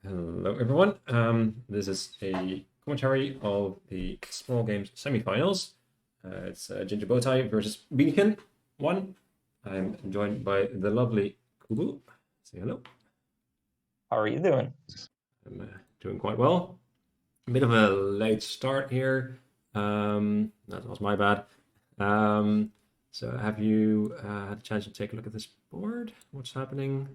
Hello, everyone. This is a commentary of the small games semifinals. It's Gingerbowtie versus Bienchen1. I'm joined by the lovely Kubu. Say hello. How are you doing? I'm doing quite well. A bit of a late start here. That was my bad. So have you had a chance to take a look at this board? What's happening?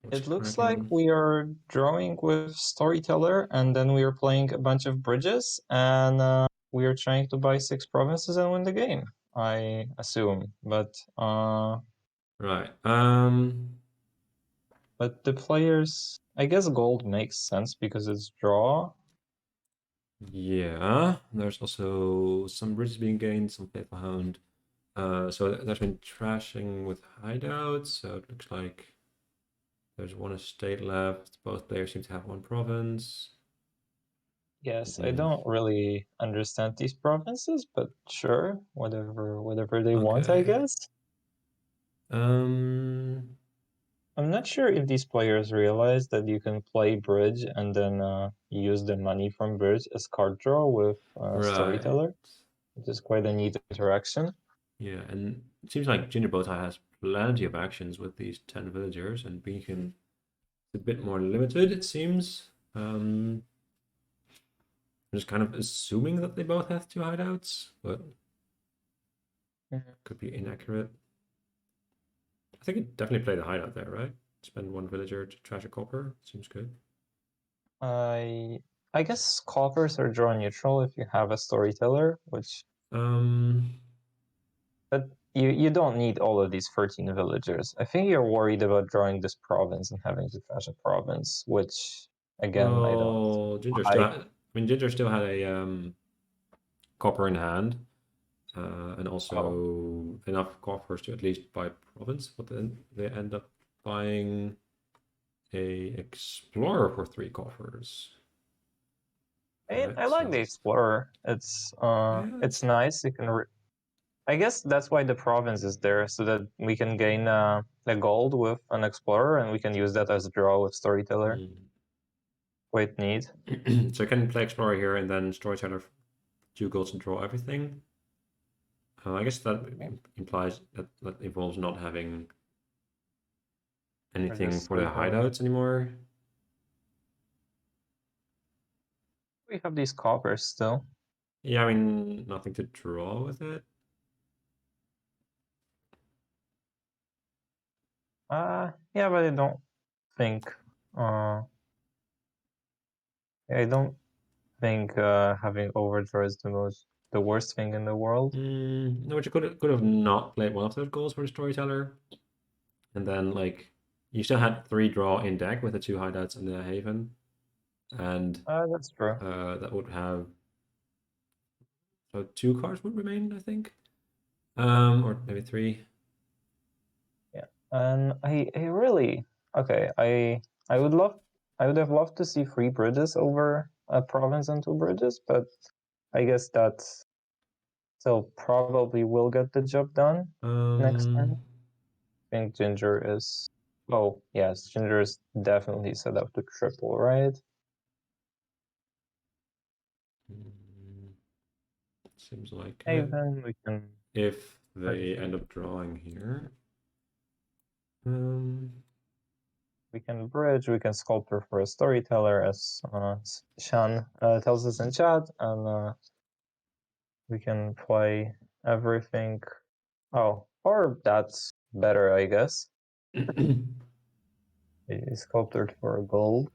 What's It looks like cracking? we are drawing with Storyteller, and then we are playing a bunch of bridges, and we are trying to buy 6 provinces and win the game, I assume. But Right. the players, I guess gold makes sense because it's draw. Yeah, there's also some bridges being gained, some faithful hound. So there's been trashing with hideouts. So it looks like there's one estate left. Both players seem to have one province. Yes, I Mm, don't really understand these provinces, but sure, whatever they want, I okay. guess. Um. I'm not sure if these players realize that you can play bridge and then use the money from bridge as card draw with Right. Storyteller, which is quite a neat interaction. Yeah, and it seems like Gingerbowtie has plenty of actions with these 10 villagers, and Beacon is a bit more limited, it seems. I'm just kind of assuming that they both have two hideouts, but Mhm. could be inaccurate. I think it definitely played a hideout there, right? Spend one villager to trash a copper. Seems good. I I guess coffers are draw neutral if you have a Storyteller, which Um, but you don't need all of these 13 villagers. I think you're worried about drawing this province and having to trash a province, which again I don't well, Ginger still like. had, I mean, Ginger still had a copper in hand, and Oh, also enough coffers to at least buy province, but then they end up buying a explorer for 3 coffers. Right, I like the so Explorer. yeah, It's nice. You can I guess that's why the province is there, so that we can gain the gold with an Explorer, and we can use that as a draw with Storyteller. mm. Quite neat. So I can play explorer here and then storyteller 2 golds and draw everything. I guess that implies that involves not having Or anything just for the sweeping. hideouts anymore. We have these coppers still. Yeah, I mean, nothing to draw with it. Yeah, but think. Uh, I don't think having overdraw is the worst thing in the world. No, but you could have not played one of those goals for the storyteller, and then like you still had 3 draw in deck with the 2 hideouts and the haven, and That's true. that would have so 2 cards would remain, I think, or maybe 3. Yeah, and I really okay. I would have loved to see 3 bridges over a province and 2 bridges, but I guess that still probably will get the job done next time. Um, I think Ginger is. Oh yes, Ginger is definitely set up to triple, right? mm, Seems like Hey, it. then we can. If they end up drawing here. Um, We can bridge, we can sculptor for a storyteller, as Shan tells us in chat, and we can play everything. Oh, or that's better, I guess. He sculpted for a gold.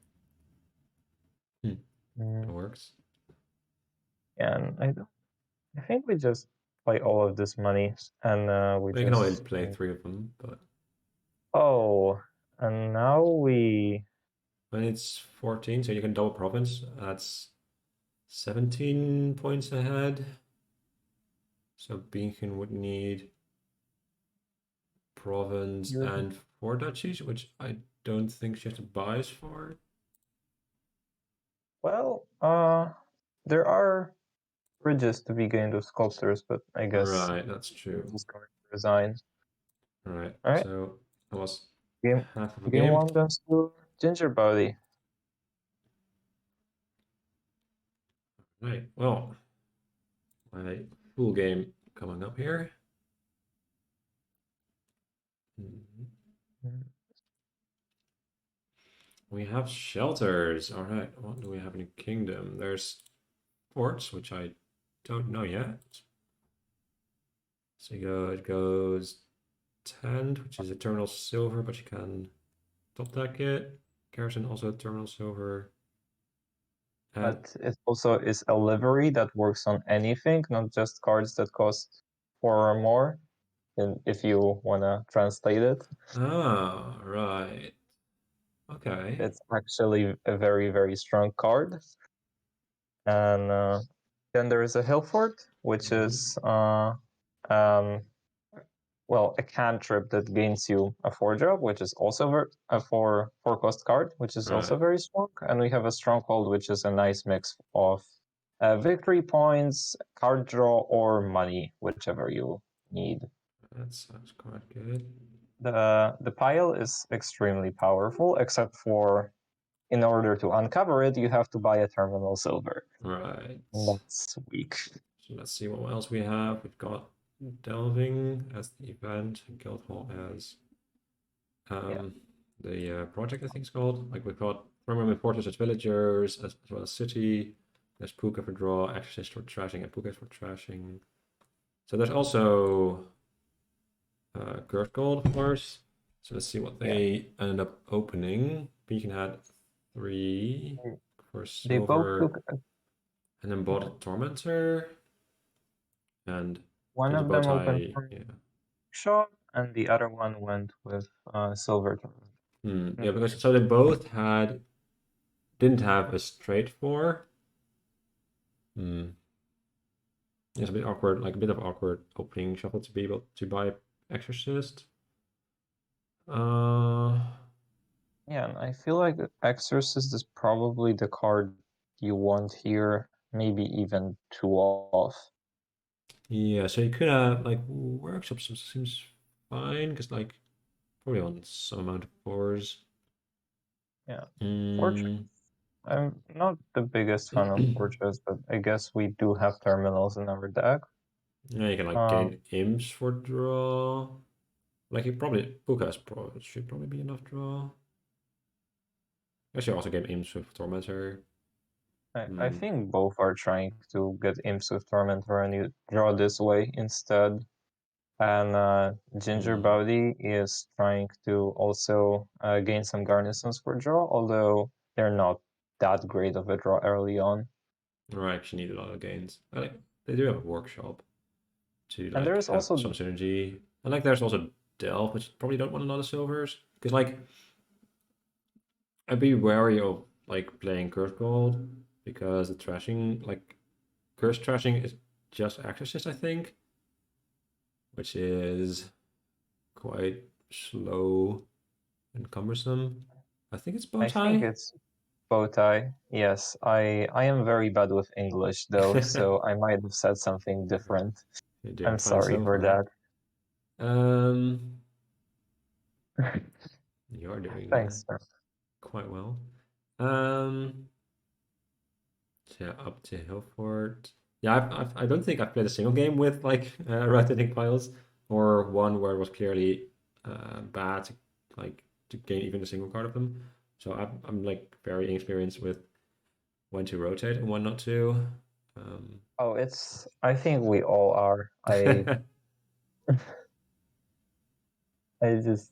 That Mm, works. and I think we just play all of this money, and we Well, you can only just. play 3 of them, but Oh, and now we. when it's 14, so you can double province. That's 17 points ahead. So Beacon would need province and 4 duchies, which I don't think she has to buy as far. Well, there are bridges to be gained with sculptors, but I guess Right, that's we're true. just going to resign. All right, All right. so that was Game half of a game game. one goes to Gingerbowtie. Right. Well, my pool game coming up here. Mhm. Mm. We have shelters. All right. What do we have in the kingdom? There's forts, which I don't know yet. So it goes tent, which is eternal silver, but you can top deck it. Garrison also eternal silver. And But it also is a livery that works on anything, not just cards that cost 4 or more, and if you want to translate it. right. Okay. It's actually a very, very strong card. And then there is a hill fort, which Mhm. is um, well, a cantrip that gains you a 4-drop, which is also a 4 cost card, which is also Right. very strong. And we have a stronghold, which is a nice mix of victory points, card draw, or money, whichever you need. That sounds quite good. The pile is extremely powerful, except for in order to uncover it, you have to buy a terminal silver. Right. And that's weak. So let's see what else we have. We've got delving as the event, Guildhall as Yeah. um, the project, I think it's called. Like we've got Thermal Importers as villagers, as well as city. There's Puka for draw, Exorcist for trashing, and Puka for trashing. So there's also Curse Gold, of course. So let's see what Yeah. they ended up opening. Beacon had 3 for They both silver, took and then bought a Tormentor and one of them open Gingerbowtie. for Yeah. shot, and the other one went with silver tournament. Yeah, because so they both didn't have a straight 4. Hmm. It's a bit awkward, like a bit of awkward opening shuffle to be able to buy Exorcist. Uh, Yeah, and I feel like Exorcist is probably the card you want here, maybe even 2 off. yeah, so you could have like workshops seems fine because like probably on some amount of 4s. Yeah. Fortress. Mm. I'm not the biggest fan of Fortress, but I guess we do have terminals in our deck. Yeah, you can like Um, gain imps for draw. Like you probably Pukas should probably be enough draw. I should also gain imps with Tormentor. I Hmm. think both are trying to get Imps with Tormentor, and you draw this way instead. And Hmm. Gingerbowtie is trying to also gain some garnisons for draw, although they're not that great of a draw early on. I actually need a lot of gains. I like they do have a workshop to And like there's have also some synergy. And like there's also Delph, which probably don't want a lot of silvers. Because like I'd be wary of like playing Curse Gold because the trashing like curse trashing is just Exorcist, I think, which is quite slow and cumbersome. I think it's bow I think tie. it's Bowtie. Yes, I am very bad with English though, so I might have said something different. You're doing I'm fine sorry so for far. that. Um, you're doing Thanks, sir. quite well. Um, so yeah, up to Hillfort. Yeah, I don't think I've played a single game with like rotating piles or one where it was clearly bad to like to gain even a single card of them. So I'm like very inexperienced with when to rotate and when not to. Um, Oh, I think we all are. I just,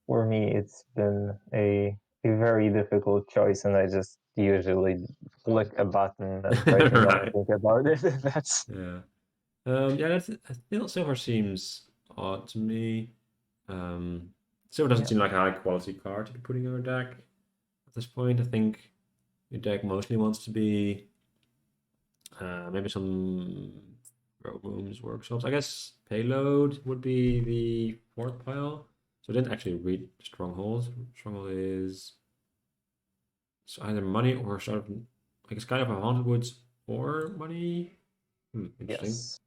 for me, it's been a very difficult choice, and I just usually click a button and try to not right. think about it. That's Yeah. Yeah, silver seems odd to me. Um, silver doesn't yeah, seem like a high quality card to be putting in your deck at this point. I think your deck mostly wants to be maybe some road rooms, workshops. I guess payload would be the fourth pile. So I didn't actually read stronghold. Stronghold is so either money or sort of like it's kind of a haunted woods or money. Interesting. yes,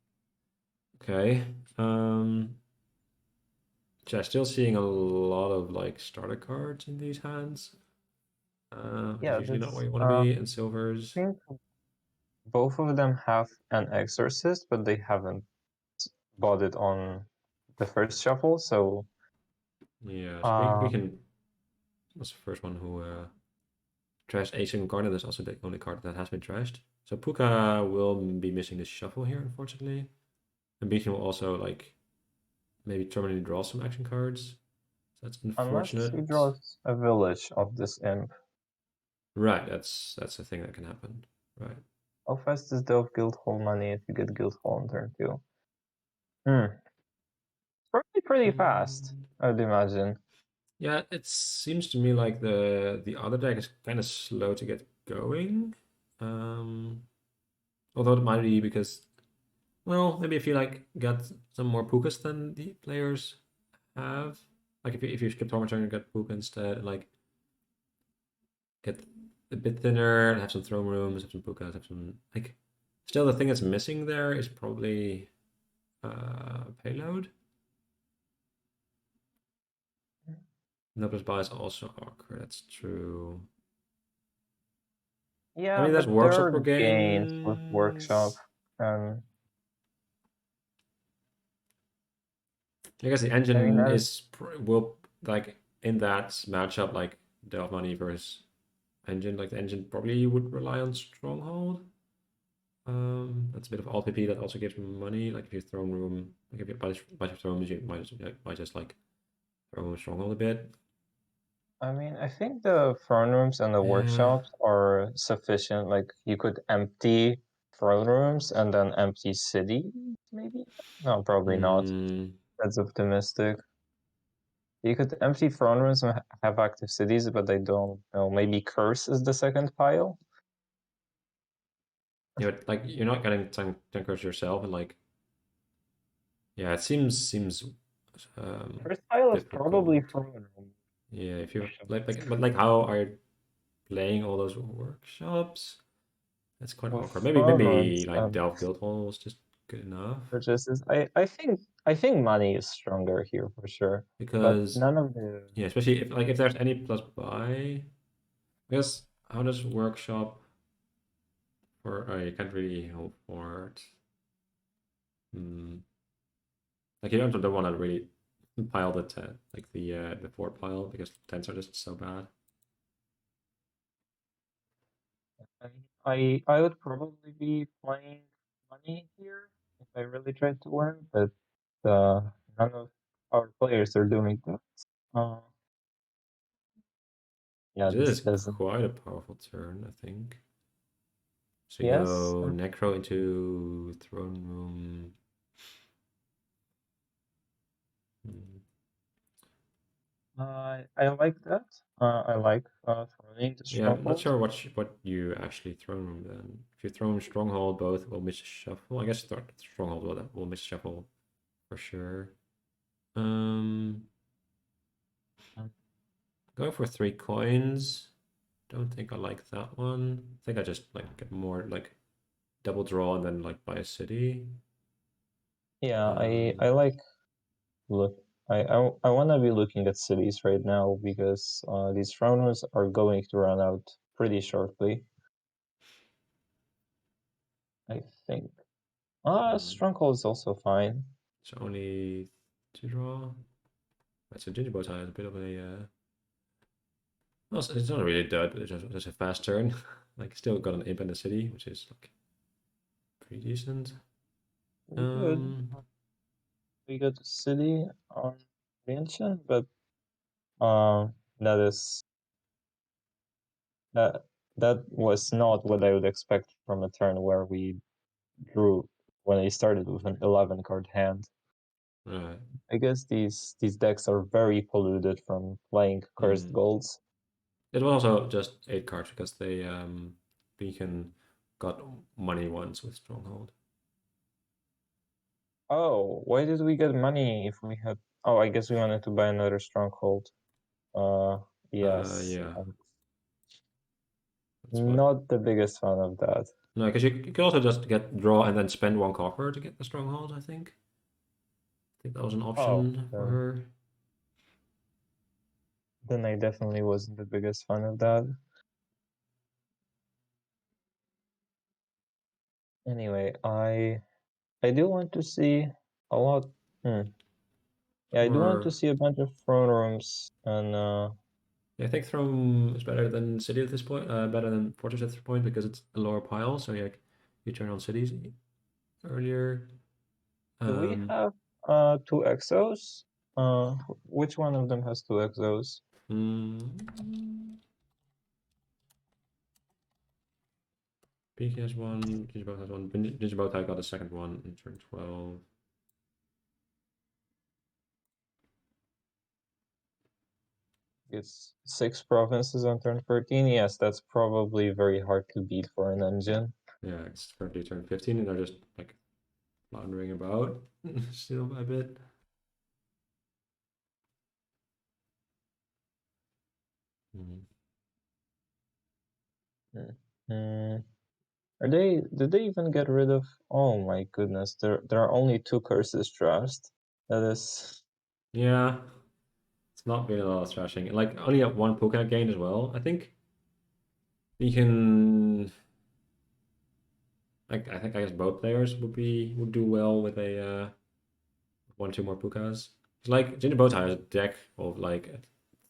Okay. So I'm still seeing a lot of like starter cards in these hands, which is yeah. usually not where That's you want to be, and I silvers. think both of them have an exorcist, but they haven't bought it on the first shuffle. So Yeah, so we um, can. That's the first one who trashed a single card. That's also the only card that has been trashed. So Puka will be missing the shuffle here, unfortunately. And Bienchen will also like maybe terminally draw some action cards. So that's unless he unfortunate. draws a village of this imp. Right, that's a thing that can happen. Right. How fast is the Guildhall money if you get Guildhall on turn 2? Probably pretty fast, Mm, I'd imagine. yeah, it seems to me like the other deck is kind of slow to get going. Um, although it might be because, well, maybe if you like got some more pukas than the players have. Like if you skip Torment turn and get puka instead, and like get a bit thinner and have some throne rooms, have some pukas, have some like. Still, the thing that's missing there is probably payload. No plus buy is also awkward. That's true. I Yeah, mean, there's but there workshop for are gains with workshop, gains. and I guess the I mean, engine is will like in that matchup like Delve Money versus engine. Like the engine probably would rely on Stronghold. That's a bit of alt PP that also gives money. Like if you throne room, like if you bunch of throne rooms, you might just like throw Stronghold a bit. I mean, I think the throne rooms and the Yeah. workshops are sufficient. Like, you could empty throne rooms and then empty city, maybe? No, probably not. Hmm. That's optimistic. You could empty throne rooms and have active cities, but I don't know. Maybe curse is the second pile? Yeah, but like you're not getting tankers yourself, and like yeah, it seems um First pile is probably difficult. throne room. Yeah, if you but like how are you playing all those workshops? That's quite With awkward. throne Maybe rooms like and Delve Guildhall was just good enough purchases, I think money is stronger here for sure. But because none of the yeah, especially if there's any plus buy. I guess how does workshop or you can't really hope for it. Hmm. Like you don't want to really pile the ten, like the four pile because tens are just so bad. I would probably be playing money here if I really tried to win, but none of our players are doing that. Uh, yeah, This this is doesn't. quite a powerful turn, I think. So you Yes, go Necro into Throne Room. Hmm. I like that. I like throwing the Yeah, I'm not stronghold. sure what you actually Throne Room then. If you throw Stronghold, both will miss shuffle. I guess Stronghold will miss shuffle for sure. Um, Um, Going for 3 coins. Don't think I like that one. I think I just like get more like double draw and then like buy a city. Yeah, I Um, like look. I want to be looking at cities right now because these runners are going to run out pretty shortly. I think. hmm. Stronghold is also fine. So only 2 draw. Right, so Gingerbowtie is a bit of a well, it's not really dud, but it's just a fast turn. Like still got an imp in the city, which is like pretty decent. Pretty good. Um, We got city on Bienchen, but um, that is that that was not what I would expect from a turn where we drew when I started with an 11 card hand. right. I guess these decks are very polluted from playing cursed Hmm. golds. It was also just 8 cards because they Beacon got money once with Stronghold. Oh, why did we get money if we had? Oh, I guess we wanted to buy another stronghold. Yes, Yeah, I'm that's what. not the biggest fan of that. No, because you could also just get draw and then spend 1 copper to get the Stronghold. I think that was an Oh, option for her. then I definitely wasn't the biggest fan of that. Anyway, I do want to see a lot. Hmm. Yeah, I do want to Or see a bunch of throne rooms and yeah, I think Throne is better than City at this point, better than Fortress at this point because it's a lower pile. So yeah, you turn on cities earlier. do we Um, have two exos? Which one of them has two exos? mm, Pinky has one, Gingerbowtie has one. Gingerbowtie got a second one in turn 12. It's 6 provinces on turn 13. Yes, that's probably very hard to beat for an engine. Yeah, it's currently turn 15 and they're just like floundering about still a bit. Mm. Hmm. Are they? Did they even get rid of? Oh my goodness! There are only two curses trashed. That is. Yeah, it's not been a lot of thrashing. Like only at one Pokemon gained as well. I think you can. Like I think I guess both players would do well with a one two more Pukas. It's like Gingerbowtie has a deck of like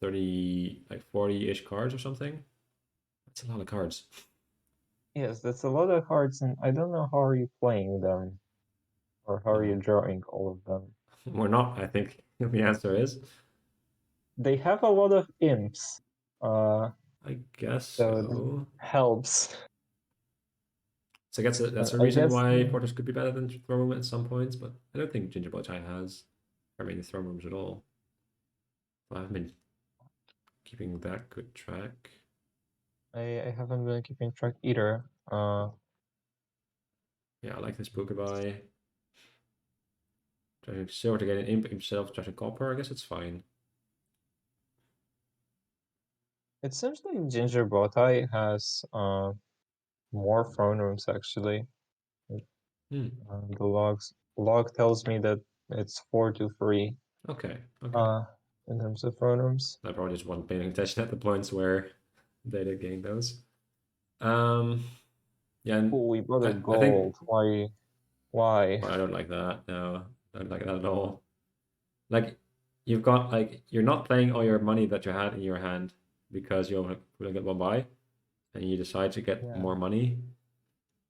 30 like 40-ish cards or something. That's a lot of cards. Yes, that's a lot of cards, and I don't know how are you playing them, or how are you Well, drawing all of them. we're not, I think the answer is. They have a lot of imps, I guess so it so. helps. So I guess that's a I reason guess why Fortress could be better than Throne Room at some points, but I don't think Gingerbowtie has very many Throne Rooms at all. I haven't been keeping that good track. I haven't been keeping track either. Yeah, I like this Pokeball. Trying silver to get an imp himself, trying copper, I guess it's fine. It seems like Gingerbowtie has more throne rooms actually. Hmm. The log tells me that it's 4 to 3 Okay, okay. uh in terms of throne rooms. I probably just wasn't paying attention at the points where they did gain those. Um, yeah, and Oh, we bought a I think gold. Why? well, I don't like that. No, I don't like that at all. Like you've got like you're not playing all your money that you had in your hand because you only get one buy, and you decide to get Yeah. more money.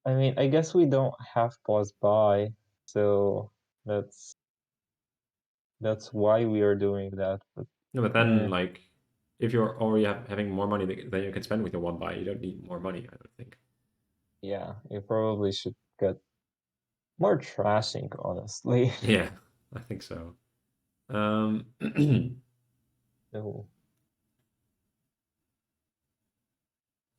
I mean, I guess we don't have pause buy, so that's that's why we are doing that. But No, but then like if you're already having more money than you can spend with your one buy, you don't need more money. I don't think. yeah, you probably should get more trashing, honestly. Yeah, I think so. Mm, So,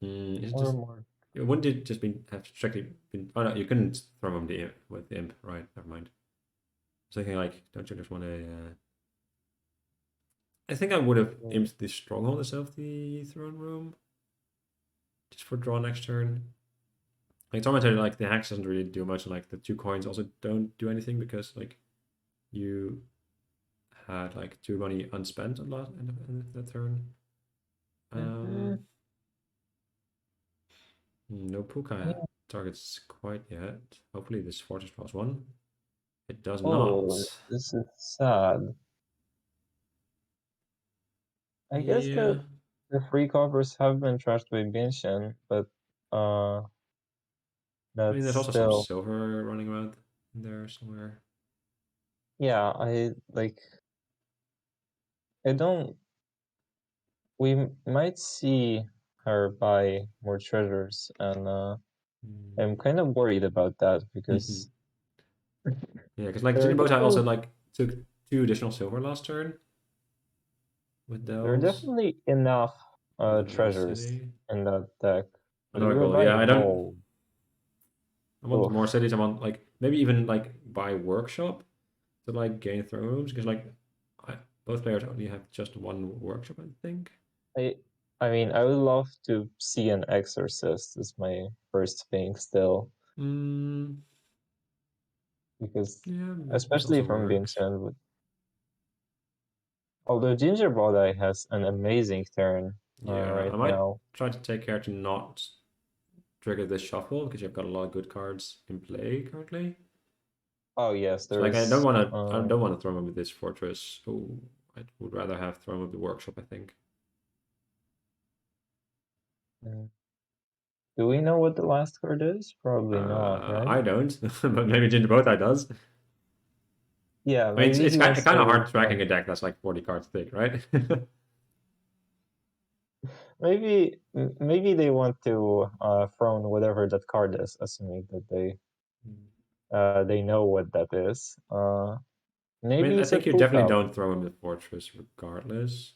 is it or just more. wouldn't it just been have strictly been? Oh no, you couldn't throw him the with the imp, right? Never mind. I was thinking like, don't you just want to? I think I would have imped the stronghold instead of the throne room, just for draw next turn. Like Tormentor, like the hex doesn't really do much, and like the 2 coins also don't do anything because like you had like 2 money unspent on last end of the turn. Mhm. Um, no Puka Yeah. targets quite yet. Hopefully this Fortress draws one. It does not. Oh, this is sad. I guess Yeah. the free covers have been trashed by Bienchen, but uh, I mean, that's there's also some still silver running around in there somewhere. yeah. I like. I don't. We might see her buy more treasures, and I'm Mm. kind of worried about that because Yeah, because like there are Gingerbowtie also definitely like took 2 additional silver last turn with there are those. definitely enough Live in a treasures city. in that deck because Another we were goal. Yeah, I buying don't. gold. I want more Oof. cities. I want like maybe even like buy workshop to like gain throne rooms because like I, both players only have just one workshop, I think. I I mean, I would love to see an exorcist is my first thing still Mm, because yeah, this especially also from works. Vincent. Although Gingerbowtie has an amazing turn Yeah, right I might now. try to take care to not trigger this shuffle because you've got a lot of good cards in play currently. Oh yes, So there like is. I don't want to throw him with this fortress. Oh, I would rather have thrown with the workshop, I think. Mm. Do we know what the last card is? Probably not, right? I don't, but maybe Gingerbowtie does. Yeah, I mean, maybe it's he kind wants of to hard tracking a deck that's like 40 cards thick, right? maybe they want to throw in whatever that card is, assuming that they know what that is. I Maybe mean, I it's a think you definitely pookout. don't throw him the fortress regardless.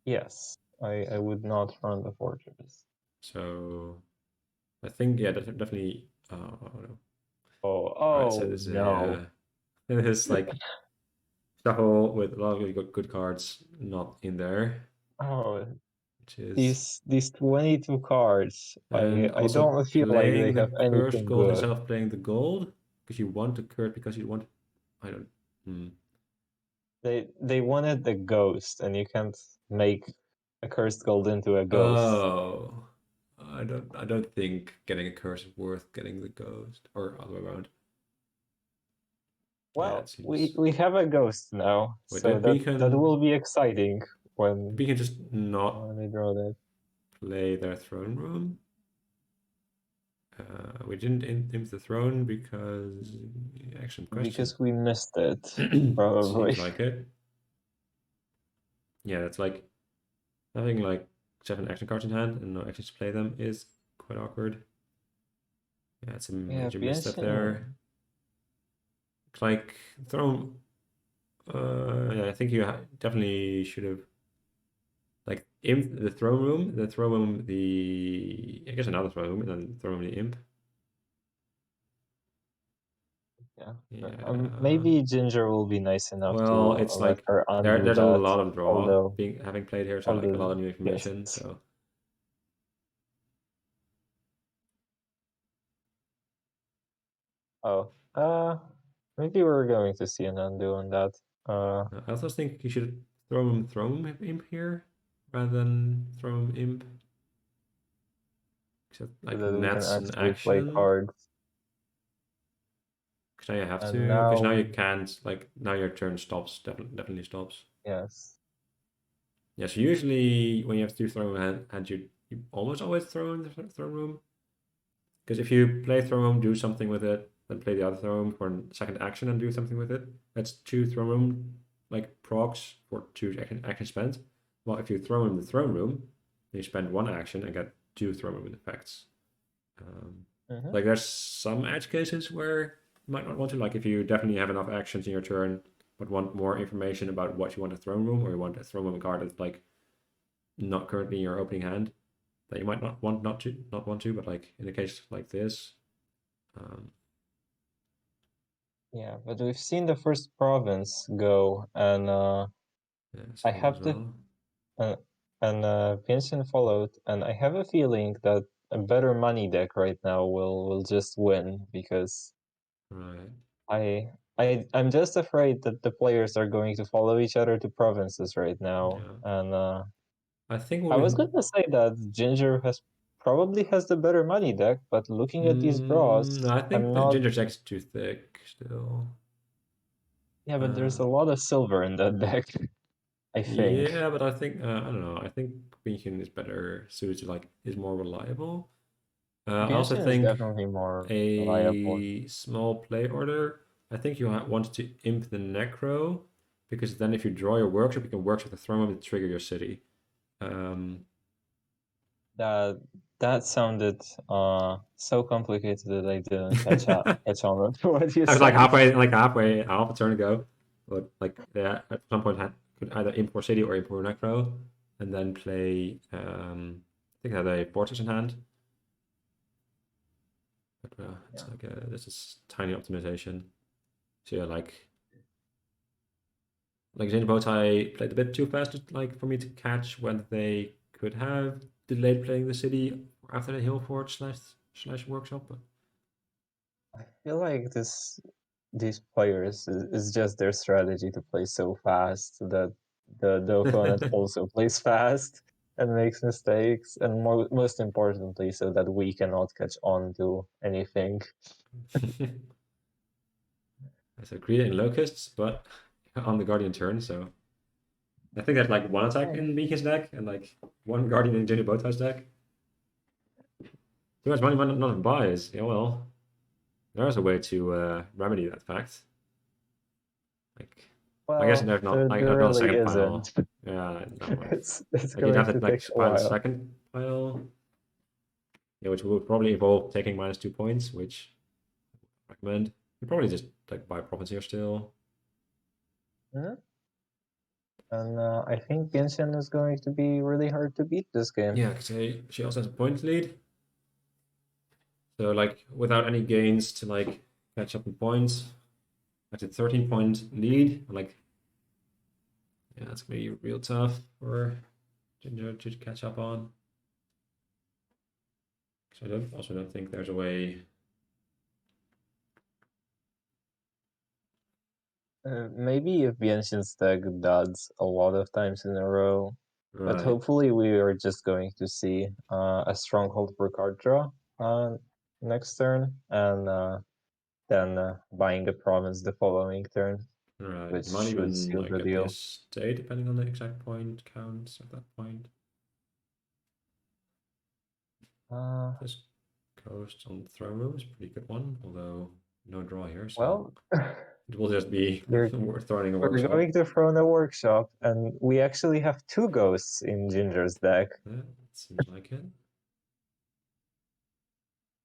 Yes, I would not run the fortress. So I think yeah, definitely. Oh no! Oh, All right, so oh this is no. this like shuffle with a lot of really good cards not in there, Oh, which is these 22 cards. and I also don't feel like they playing the have cursed anything gold good. instead of playing the gold because you want to curse because you want. I don't. Hmm. They wanted the ghost, and you can't make a cursed gold into a ghost. Oh, I don't think getting a curse is worth getting the ghost or other way around. Yeah, it Well, seems. we have a ghost now, Wait, so that will be exciting we can just not when they draw that. play their throne room. We didn't imp the throne because excellent question. Because we missed it, Seems probably. like it. Yeah, it's like having like 7 action cards in hand and no actions to play them is quite awkward. Yeah, it's a Yeah, major misstep Bienchen1. there. It's like throne. Yeah, I think you definitely should have like imp the throne room, then throw him the I guess another throne room, and then throw him the imp. Yeah. Yeah. Maybe Ginger will be nice enough Well, to it's let like her undo there's a that. lot of draw Although, being having played here, so like a lot although of new yes. information. So Oh, maybe we're going to see an undo on that. I also think you should throw him imp here rather than throw him imp. Except So like that we can nets and actually play action. cards. Because now you have And to. Because now now, you can't. Like now your turn stops. Definitely stops. yes. Yeah. So usually when you have to throw hand, you almost always throw in the throne room. Because if you play throne room, do something with it, then play the other throne room for a second action and do something with it. That's 2 throne room like procs for 2 action spent. Well, if you throw in the throne room, you spend 1 action and get 2 throne room effects. Mm-hmm. Like there's some edge cases where you might not want to, like if you definitely have enough actions in your turn, but want more information about what you want a throne room, or you want a throne room card that's like not currently in your opening hand, that you might not want to, but like in a case like this, um, Yeah, but we've seen the first province go, and yeah, I second one have as the well. uh, and Bienchen followed, and I have a feeling that a better money deck right now will just win because Right. I'm just afraid that the players are going to follow each other to provinces right now, Yeah. and I think what I we was can. gonna say that Ginger has probably has the better money deck, but looking at these draws, I think I'm the not. ginger check's too thick still. Yeah, but there's Uh, a lot of silver in that deck, I think. yeah, but I think I don't know. I think Bienchen is better suited to like is more reliable. I also Bienshin is think definitely more reliable. a small play order. I think you want to imp the necro because then if you draw your workshop, you can workshop the throne room to trigger your city. Um, That that sounded so complicated that I didn't catch on to what you I was like said. half a turn ago, but like yeah, at some point could either import city or import necro, and then play. I think I had a fortress in hand, but it's Yeah. like this is tiny optimization. So yeah, like Gingerbowtie played a bit too fast, like for me to catch when they could have delayed playing the city after the hill fort slash workshop. But I feel like these players is just their strategy to play so fast that the opponent also plays fast. and makes mistakes, and most importantly, so that we cannot catch on to anything. I said creating locusts, but on the Guardian turn, so I think there's like one attack in Bienchen1's deck and like one Guardian in Gingerbowtie's deck. Too much money, not enough buys. Yeah, well, there's a way to remedy that fact. Like, I guess Well, there's not like there not a really second pile. isn't. Yeah, no, It's like you'd going have to to like take a find a while. second pile. Yeah, which would probably involve taking -2 points, which I recommend. You probably just like buy province here still. Mhm. And I think Bienchen is going to be really hard to beat this game. Yeah, because she also has a point lead. So like without any gains to like catch up in points, that's a 13-point lead. Like, yeah, that's gonna be real tough for Ginger to catch up on. Because I also don't think there's a way. Maybe if Bienshin's deck does a lot of times in a row, but Right, hopefully we are just going to see a stronghold for card draw next turn, and then buying a province the following turn, right. which You might should even seal like the get the deal. estate depending on the exact point counts at that point. Uh, This Ghost on Throne Room is a pretty good one, although no draw here, so well, it will just be we're throwing a we're workshop. going to throw in a workshop, and we actually have two ghosts in Ginger's deck. Yeah, it seems like it.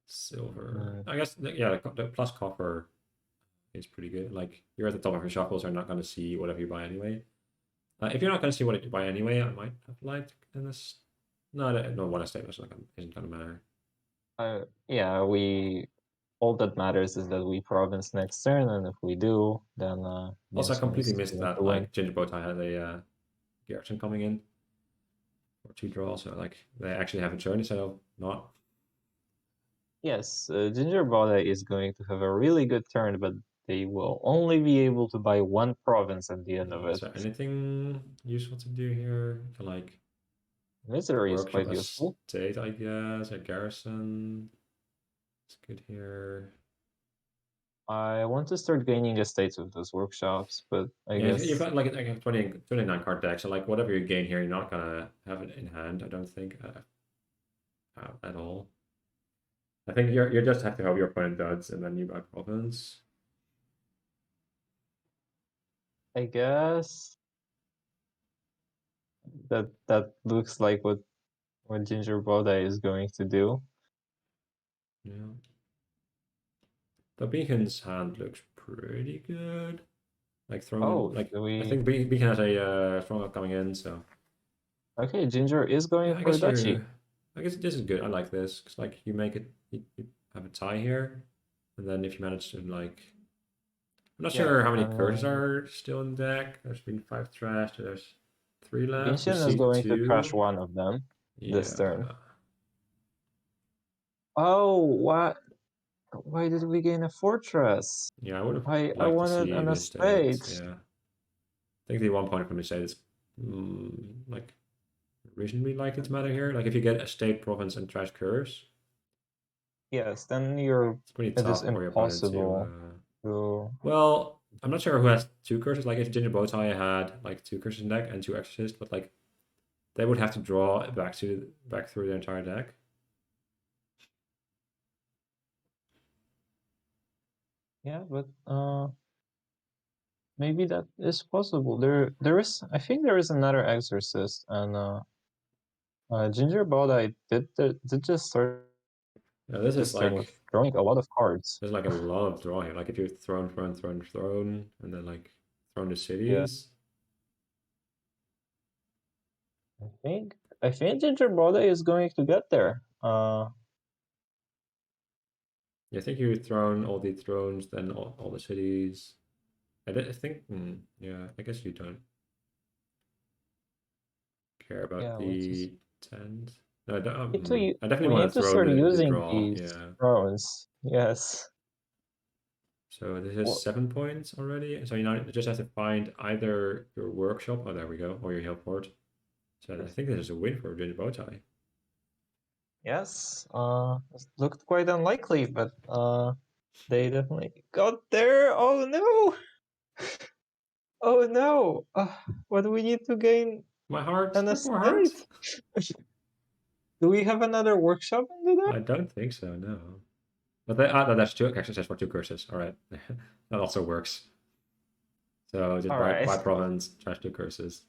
Silver. Mm. I guess, yeah, the plus copper is pretty good. Like, you're at the top of your shuffle, so you're not going to see whatever you buy anyway. If you're not going to see what you buy anyway, I might have liked in this. No, no, one estate isn't going to matter. Yeah, we all that matters is that we province next turn, and if we do, then Also, I Bienshin completely is missed going that, to win. like, Gingerbowtie had a Garrison coming in for 2 draws, so, like, they actually have a turn instead of not. Yes, Gingerbowtie is going to have a really good turn, but they will only be able to buy one province at the end of Is it. there anything useful to do here? To, like, Misery is workshop quite a useful. state, I guess, a garrison. It's good here. I want to start gaining estates with those workshops, but I Yeah, you've guess got like a 29 card deck, so like whatever you gain here, you're not gonna have it in hand, I don't think, at all. I think you just have to hope your opponent does, and then you buy province. I guess that looks like what Gingerbowtie is going to do. Yeah. The Beacon's hand looks pretty good. Like throwing, Oh, like do I we? think Beacon has a strong up coming in, so Okay, Ginger is going yeah, for Duchy. I guess this is good. I like this because like you make it, you have a tie here, and then if you manage to like, I'm not Yeah, sure how many and curses are still in the deck. There's been 5 trashed. There's 3 left. Bienshin is Received going to trash 2. one of them this Yeah. turn. Oh, what? Why did we gain a fortress? Yeah, I would have I liked to wanted see an the estate. estate. Yeah. I think the 1 point from the estate is like reasonably likely to matter here. Like if you get estate, province, and trash curse, Yes, then it's pretty it is tough for your opponent to. impossible to. Well, I'm not sure who has 2 curses. Like if Gingerbowtie had like 2 curses in deck and 2 exorcists, but like they would have to draw it back through their entire deck. Yeah, but maybe that is possible. There is. I think there is another exorcist, and Gingerbowtie did just start Yeah, this is this turn with like drawing a lot of cards. there's like a lot of drawing. Like if you thrown, and then like thrown the Yeah, cities. I think Gingerbowtie is going to get there. Yeah, I think you thrown all the thrones, then all the cities. I think, yeah, I guess you don't care about Yeah, we just the 10s. No, need to I definitely we want need to to throw start the using draw. these Yeah. drones. Yes. So this is Well, 7 points already. So you now just have to find either your workshop, oh there we go, or your hill port. So I think this is a win for Gingerbowtie. Yes, it looked quite unlikely, but they definitely got there. Oh no! Oh no! What do we need to gain My heart, an like more heart? estate? Do we have another workshop in the I deck? don't think so, no. But they, no, that's two access for two curses. All right, that also works. So just All buy right. province, trash two curses.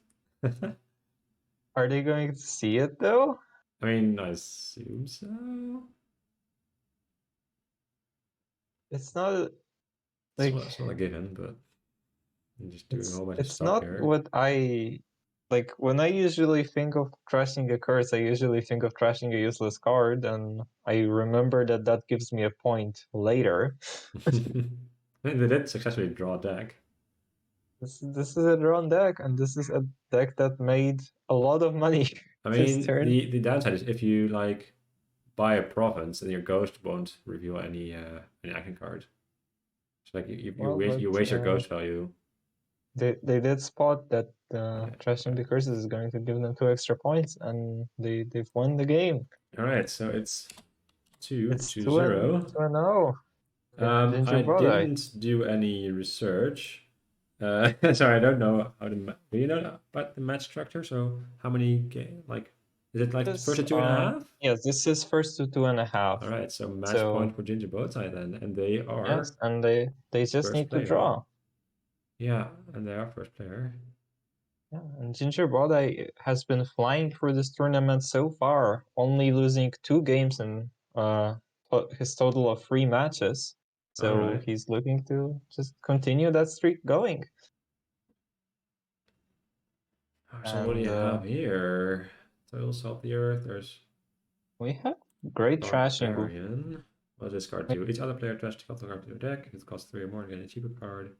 Are they going to see it though? I mean, I assume so. It's not It's like not, it's not a given, but I'm just doing a whole bunch of it's stuff not here. what I like when I usually think of trashing a curse. I usually think of trashing a useless card, and I remember that that gives me a point later. I think they did successfully draw a deck. This is a drawn deck, and this is a deck that made a lot of money I this mean, turn. the downside is if you like buy a province, then your ghost won't reveal any action card. So like Well, you but waste your ghost value. they did spot that Yeah, trashing the okay. curses is going to give them 2 extra points, and they've won the game. All right, so it's two It's two 2 zero. and 0 with I Gingerbowtie. didn't do any research. Sorry, I don't know how do you know about the match structure? So how many game like is it like the first This to two and a half? yes, this is first to 2.5. All right, so match So point for Gingerbowtie then, and they yes, are and they just first need to player. draw. Yeah, and they are first player. Yeah, and Gingerbowtie has been flying through this tournament so far, only losing 2 games in his total of 3 matches. All So right. he's looking to just continue that streak going. So what do you And have here? Toil Salt the Earth. There's we have great trashing. Barbarian. Well, discard two. Each other player trashes the card to your deck. If it costs 3 or more, get a cheaper card.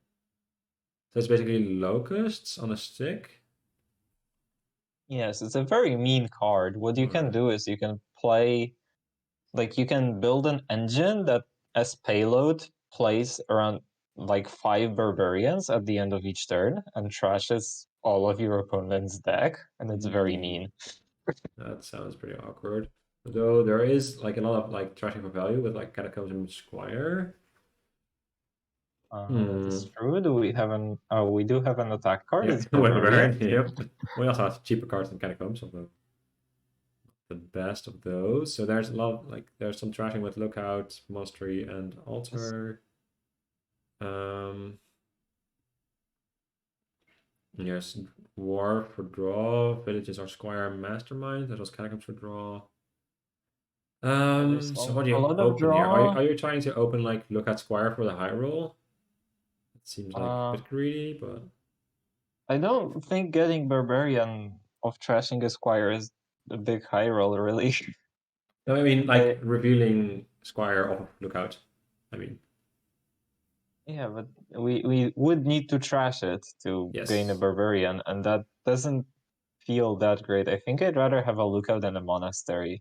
So it's basically locusts on a stick. Yes, it's a very mean card. What you can Alright. do is you can play, like, you can build an engine that, as payload, plays around like 5 barbarians at the end of each turn and trashes all of your opponent's deck, and it's very mean. That sounds pretty awkward. Though there is like a lot of like trashing for value with like Catacombs and Squire. That is true. Do we have an? Oh, we do have an attack card. Yeah, It's with Barbarian. Barbarian. Yep. We also have cheaper cards than Catacombs, although the best of those. So there's a lot of, like there's some trashing with Lookout, Monastery, and Yes. Altar. Um, yes, War for draw. Villages are Squire Mastermind. That was Catacombs for draw. There's So what do a you lot of open here? draw. Are you trying to open like Lookout Squire for the high roll? It seems like a Uh, bit greedy, but I don't think getting Barbarian of trashing a Squire is a big high roll, really. no, I mean like I, revealing Squire off of Lookout. I mean, yeah, but we would need to trash it to gain a yes. Barbarian, and that doesn't feel that great. I think I'd rather have a Lookout than a Monastery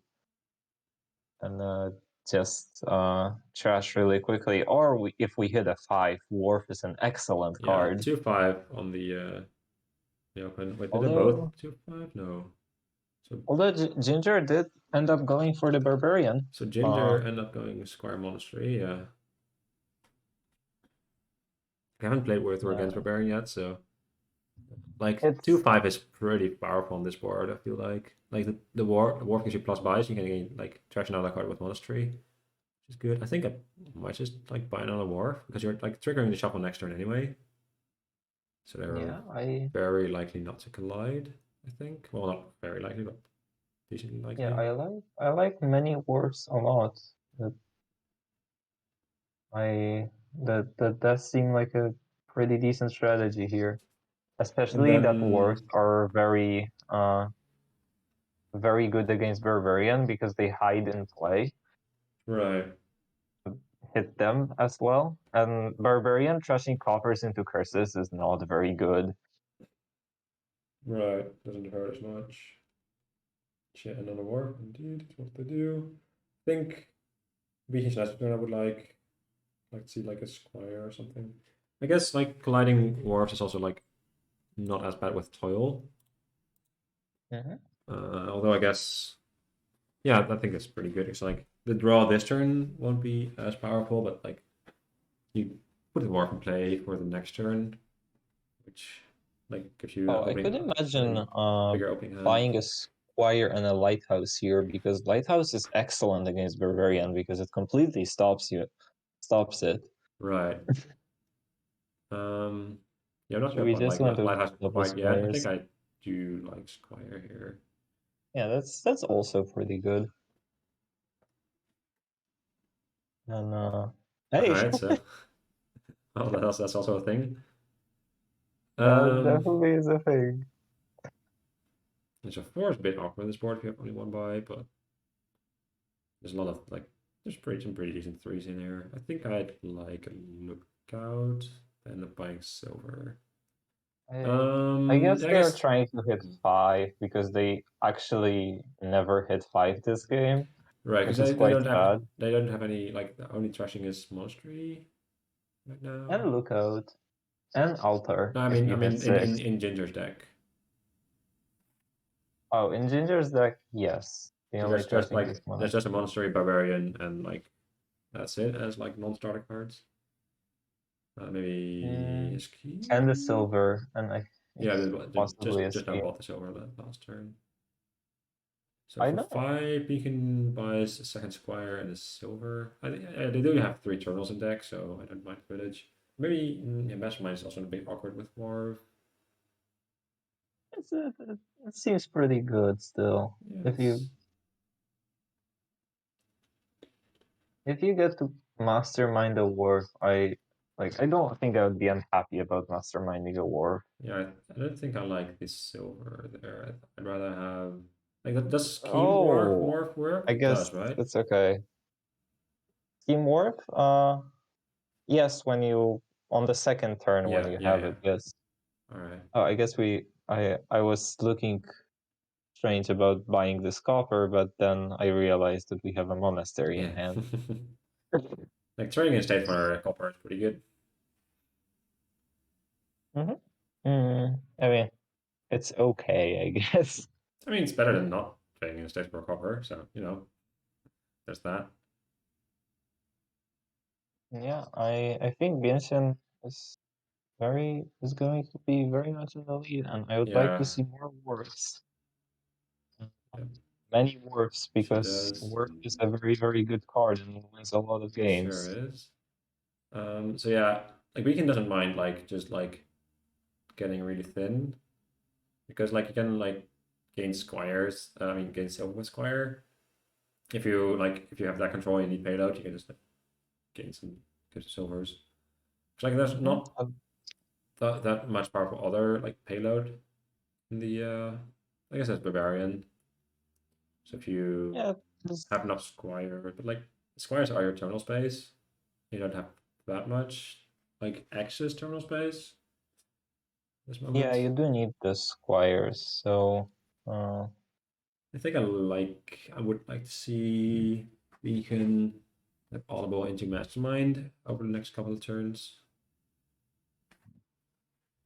and just trash really quickly. Or if we hit a 5, Wharf is an excellent Yeah, card. 2/5 on the open. Wait, did they both Although 2/5? No. So although Ginger did end up going for the Barbarian. so Ginger end up going Squire Monastery. Yeah. I haven't played with or against Yeah, Barbarian yet, so like it's 2/5 is pretty powerful on this board. I feel like the war gives you plus buys. You can gain like trash another card with Monastery, which is good. I think I might just like buy another war because you're like triggering the shuffle next turn anyway. So they're yeah. I very likely not to collide. I think. Well, not very likely, but decently yeah likely. I like many Wharfs a lot. That I that does seem like a pretty decent strategy here, And especially that Wharfs then are very good against Barbarian because they hide in play, right, hit them as well. And Barbarian trashing coffers into curses is not very good. right, doesn't hurt as much. Shit, another war. Indeed, that's what they do. I think Bienchen1 I would like to see like a squire or something. I guess like colliding wharfs is also like not as bad with toil. Although I guess, yeah, I think it's pretty good. It's like the draw this turn won't be as powerful, but like you put the dwarf in play for the next turn, which like gives you Oh, I opening could imagine a bigger opening hand. buying a squire and a lighthouse here because lighthouse is excellent against barbarian because it completely stops it. Right. Yeah, I'm not So sure we about just like went to Lighthouse double quite yet. I think squires. I do like Squire here. Yeah, that's also pretty good. And All hey, right, so oh, that's also a thing. that Um, definitely is a thing. there's a four is a bit awkward on this board if you have only one buy, but there's a lot of like some pretty decent threes in here. I think I'd like a lookout, end up buying silver. I guess I they're guess trying to hit five because they actually never hit five this game, right because which is quite sad. they don't have any like the only thrashing is monastery right now. And lookout and altar No, if I you hit mean six. in Ginger's deck. Oh, in Ginger's deck, yes. The So only there's just trashing like is there's just a monastery. monastery barbarian and like that's it as like non-starter cards. Maybe a Mm, and the scheme. silver, and I think Yeah, possibly a just now scheme. bought this over last turn. So I for know. 5, you can buy a second squire and a silver. I think they do have 3 turtles in deck, so I don't mind village. Maybe yeah, Mastermind is also a bit awkward with War. It seems pretty good still. If you Yes. if you get to mastermind a war, I don't think I would be unhappy about masterminding a war. Yeah, I don't think I like this silver there. I'd rather have like does scheme Oh, morph work? I It does, guess right? it's okay. Teamwork? Yes, when you on the second turn when you have Yeah. it, yes. All right. Oh, I guess I was looking strange about buying this copper, but then I realized that we have a monastery in Yeah. hand. Like trading in state for a copper is pretty good. I mean, it's okay, I guess. I mean, it's better than not trading in state for a copper, so there's that. Yeah, I think Bienchen is going to be very much in the lead, and I would like to Yeah, see more works. yeah, Many works she because does. work is a very, very good card and wins a lot of Sure games. is. So yeah, like Weekend doesn't mind like just like getting really thin because like you can like gain squires. I mean, gain silver with squire. If you have that control, you need payload. You can just like, gain some good silvers. It's like there's Mhm. not that much powerful other like payload in the I guess that's barbarian. So if you Yeah, just, have enough squire, but like squires are your terminal space. You don't have that much like access terminal space at this yeah, moment. you do need the squires. So, uh, I think I would like to see Beacon like audible into Mastermind over the next couple of turns.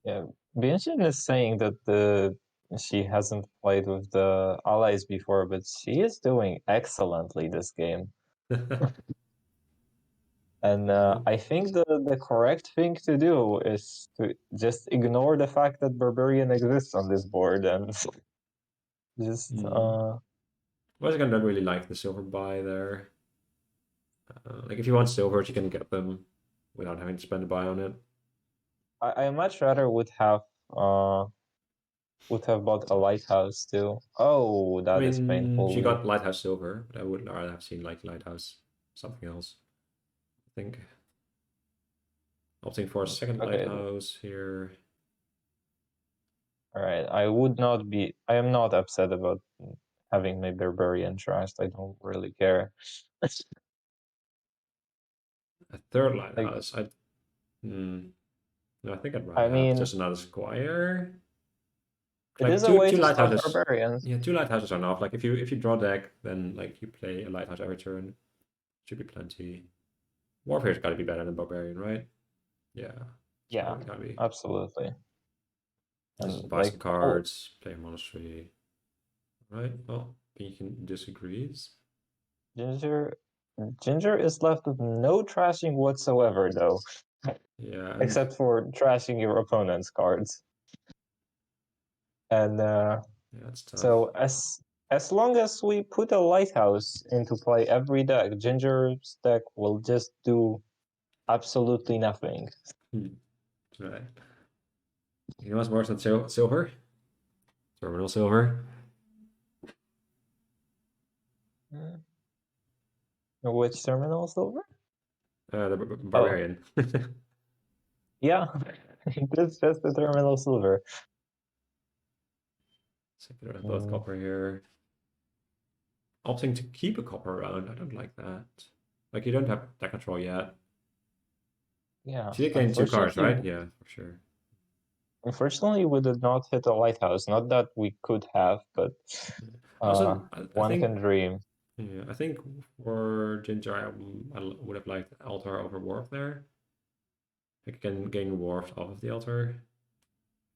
yeah, Bianchen is saying that the she hasn't played with the allies before, but she is doing excellently this game. And Yeah. I think the correct thing to do is to just ignore the fact that Barbarian exists on this board and just Mm. Once again, don't really like the silver buy there. Like if you want silvers, you can get them without having to spend a buy on it. I much rather uh would have bought a lighthouse too. Oh, I that is mean, she painfully. got Lighthouse Silver, but I would rather have seen like Lighthouse something else. I think opting for a second Okay, Lighthouse here. all right. I am not upset about having my Barbarian trashed. I don't really care. A third Like, Lighthouse. No, I think I'd I rather have mean, just another Squire. it Like is a way two to stop lighthouses. barbarians. Yeah, 2 lighthouses are enough. Like if you draw deck, then like you play a lighthouse every turn. Should be plenty. Warfare's got to be better than barbarian, right? Yeah, it's Yeah, gotta be. absolutely. Just And buy some like all cards, play a monastery. Right. Well, Bienchen disagrees. Ginger Ginger is left with no trashing whatsoever, though, Yeah, and except for trashing your opponent's cards. And yeah, it's tough. so as long as we put a lighthouse into play every deck, Ginger's deck will just do absolutely nothing. Right. You know what's worse than silver? Terminal silver. Which terminal is over? The Oh, barbarian. yeah, it's just the terminal silver. So we don't have both Mm, copper here. Opting to keep a copper around, I don't like that. Like you don't have deck control yet. yeah, So you gain two cards, right? Yeah, for sure. unfortunately, we did not hit a lighthouse. Not that we could have, but Yeah. Also, I one think can dream. yeah, I think for Ginger, I would have liked Altar over Wharf there. I can gain Wharf off of the Altar if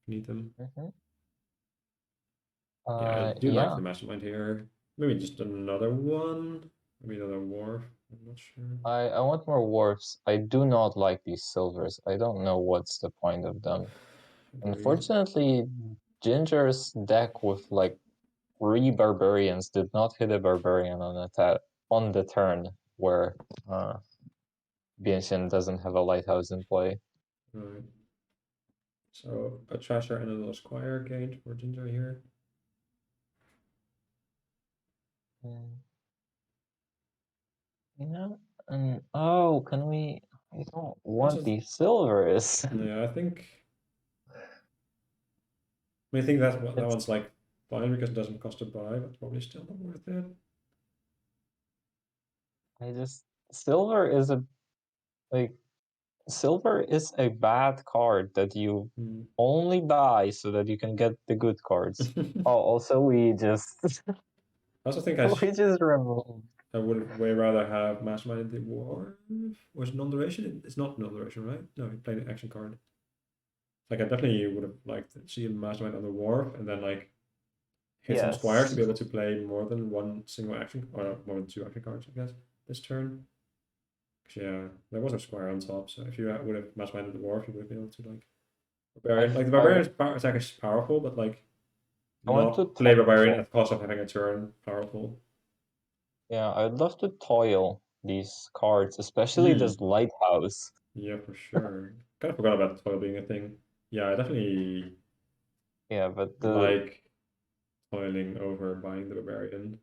you need them. Mhm. Yeah, I do like Yeah, the Mastermind here. Maybe just another one. Maybe another Wharf. I'm not sure. I want more warps. I do not like these silvers. I don't know what's the point of them. Agreed. Unfortunately, Ginger's deck with like 3 barbarians did not hit a barbarian on the turn where uh, Bienchen doesn't have a lighthouse in play. Right. So a Trasher and another Squire gained for Ginger here. Mm, yeah, and oh, can we? I don't want Also, these silvers. yeah, I think that It's one's like fine because it doesn't cost a buy, but probably still not worth it. I just silver is a like silver is a bad card that you Hmm. only buy so that you can get the good cards. Oh, also we just I also think we just removed. I would way rather have Mastermind the War. Was non-duration? It's not non-duration, right? No, he played an action card. Like I definitely would have liked to see a Mastermind on the Wharf and then like hit some squires to Yes. be able to play more than one single action or more than two action cards, I guess, this turn. 'Cause, yeah, there was a squire on top, so if you would have Masterminded the Wharf, you would have been able to like I Barbarian. Like the I Barbarian is actually powerful, but like I want to not play Barbarian toil. at the cost of having a turn powerful. Yeah, I'd love to toil these cards, especially Hmm. this lighthouse. Yeah, for sure. Kind of forgot about the toil being a thing. Yeah, I definitely Yeah, but the like toiling over buying the Barbarian.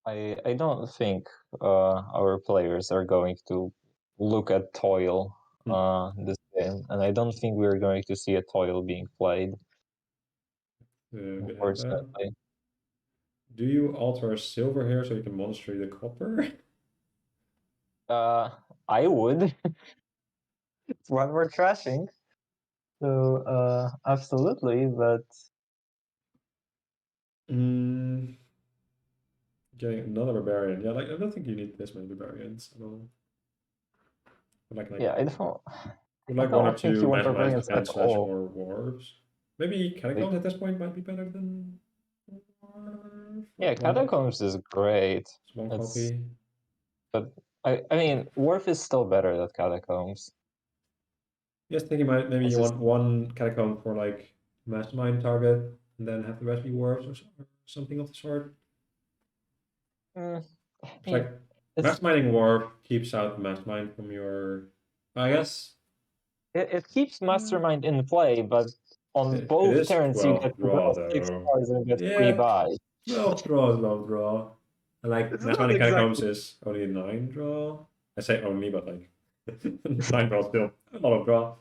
I don't think our players are going to look at toil Hmm. this game, and I don't think we're going to see a toil being played, Behind that. unfortunately. Do you alter silver here so you can monastery the copper? Uh, I would when we're trashing. So absolutely, but Mm, getting another barbarian. Yeah, like I don't think you need this many barbarians at all. yeah, Like I one or don't think two you want masterminds barbarians at and slash all. or wharves. Maybe Like, catacombs at this point might be better than wharf. yeah, Like catacombs is great. one It's copy. but I mean, Worf is still better than catacombs. Just thinking about maybe It's you just want one catacomb for like mastermind target, and then have the rest be wharves or something of the sort. I It's mean, like it's masterminding wharf keeps out mastermind from your. I guess it keeps uh, Mastermind in play, but on it both is turns you 12 get to draw draw 6 though. cards and get free Yeah, buy. 12 draw is low draw. And like It's not masterminding catacombs exactly. is only a 9 draw. I say only, but like 9 draw is still a lot of draw.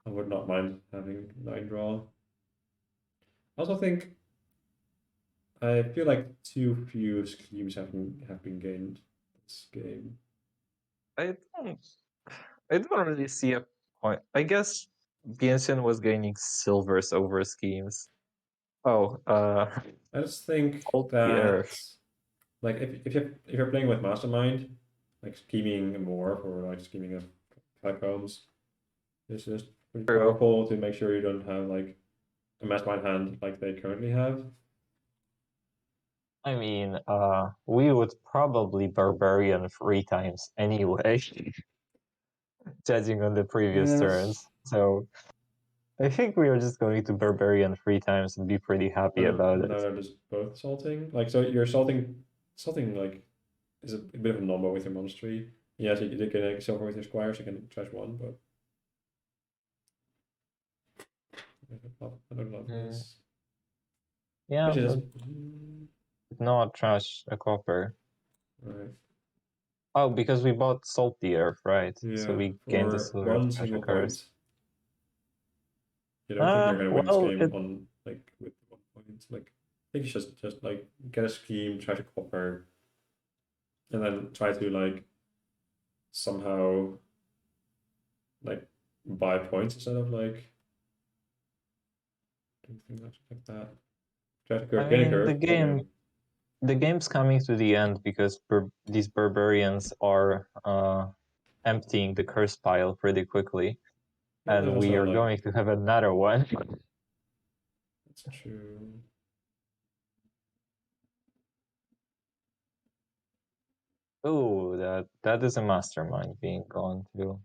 I would not mind having 9 draw. I also think I feel like too few schemes have been gained this game. I don't. I don't really see a point. I guess Bienchen was gaining silvers over schemes. Oh, I just think Hold the that Earth. like if you're playing with mastermind, like scheming more or like scheming of catacombs, it's just pretty True. powerful to make sure you don't have like a mastermind hand like they currently have. I mean, we would probably barbarian 3 times anyway, judging on the previous Yes. turns. So I think we are just going to barbarian 3 times and be pretty happy about And now it. they're just both salting. Like so you're salting like is a bit of a number with your monastery. Yes, you did get a silver with your squires, you can trash one, but I don't love Mm, this. yeah, Actually, but not trash a copper. right. Oh, because we bought Salt the Earth, right? So Yeah, we gained the for silver one trash single curse. point. You don't think you're gonna win this Well, game on like with 1 point? Like I think you should just like get a scheme, try to copper, and then try to like somehow like buy points instead of like doing things like that. Try to I get a mean, curve, but yeah. the game's coming to the end because these barbarians are emptying the curse pile pretty quickly, Yeah, there's and we also are like going to have another one. that's true. Oh, that is a mastermind being gone too.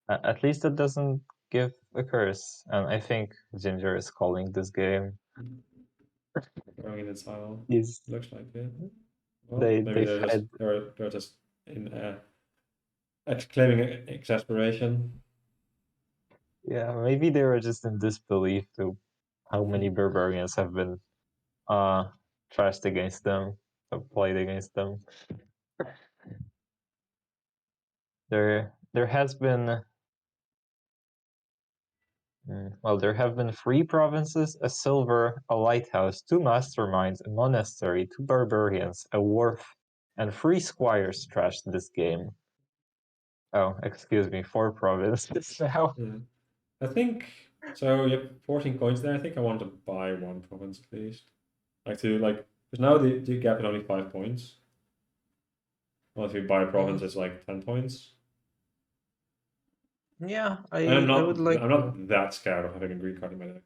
At least it doesn't give a curse, and I think Ginger is calling this game. Going in style. Is Looks like it. Well, maybe they've had they're just in exclaiming exasperation. yeah, maybe they were just in disbelief to how many barbarians have been uh trashed against them or played against them. There has been well, there have been 3 provinces, a silver, a lighthouse, 2 masterminds, a monastery, 2 barbarians, a wharf, and 3 squires trashed this game. Oh, excuse me, 4 provinces now. Yeah. I think so. You have 14 coins there. I think I want to buy one province at least. Like to like because now the gap is only 5 points. Well, if you buy a province, Mm, it's like 10 points. yeah, And I would like I'm to. not that scared of having a green card in my deck.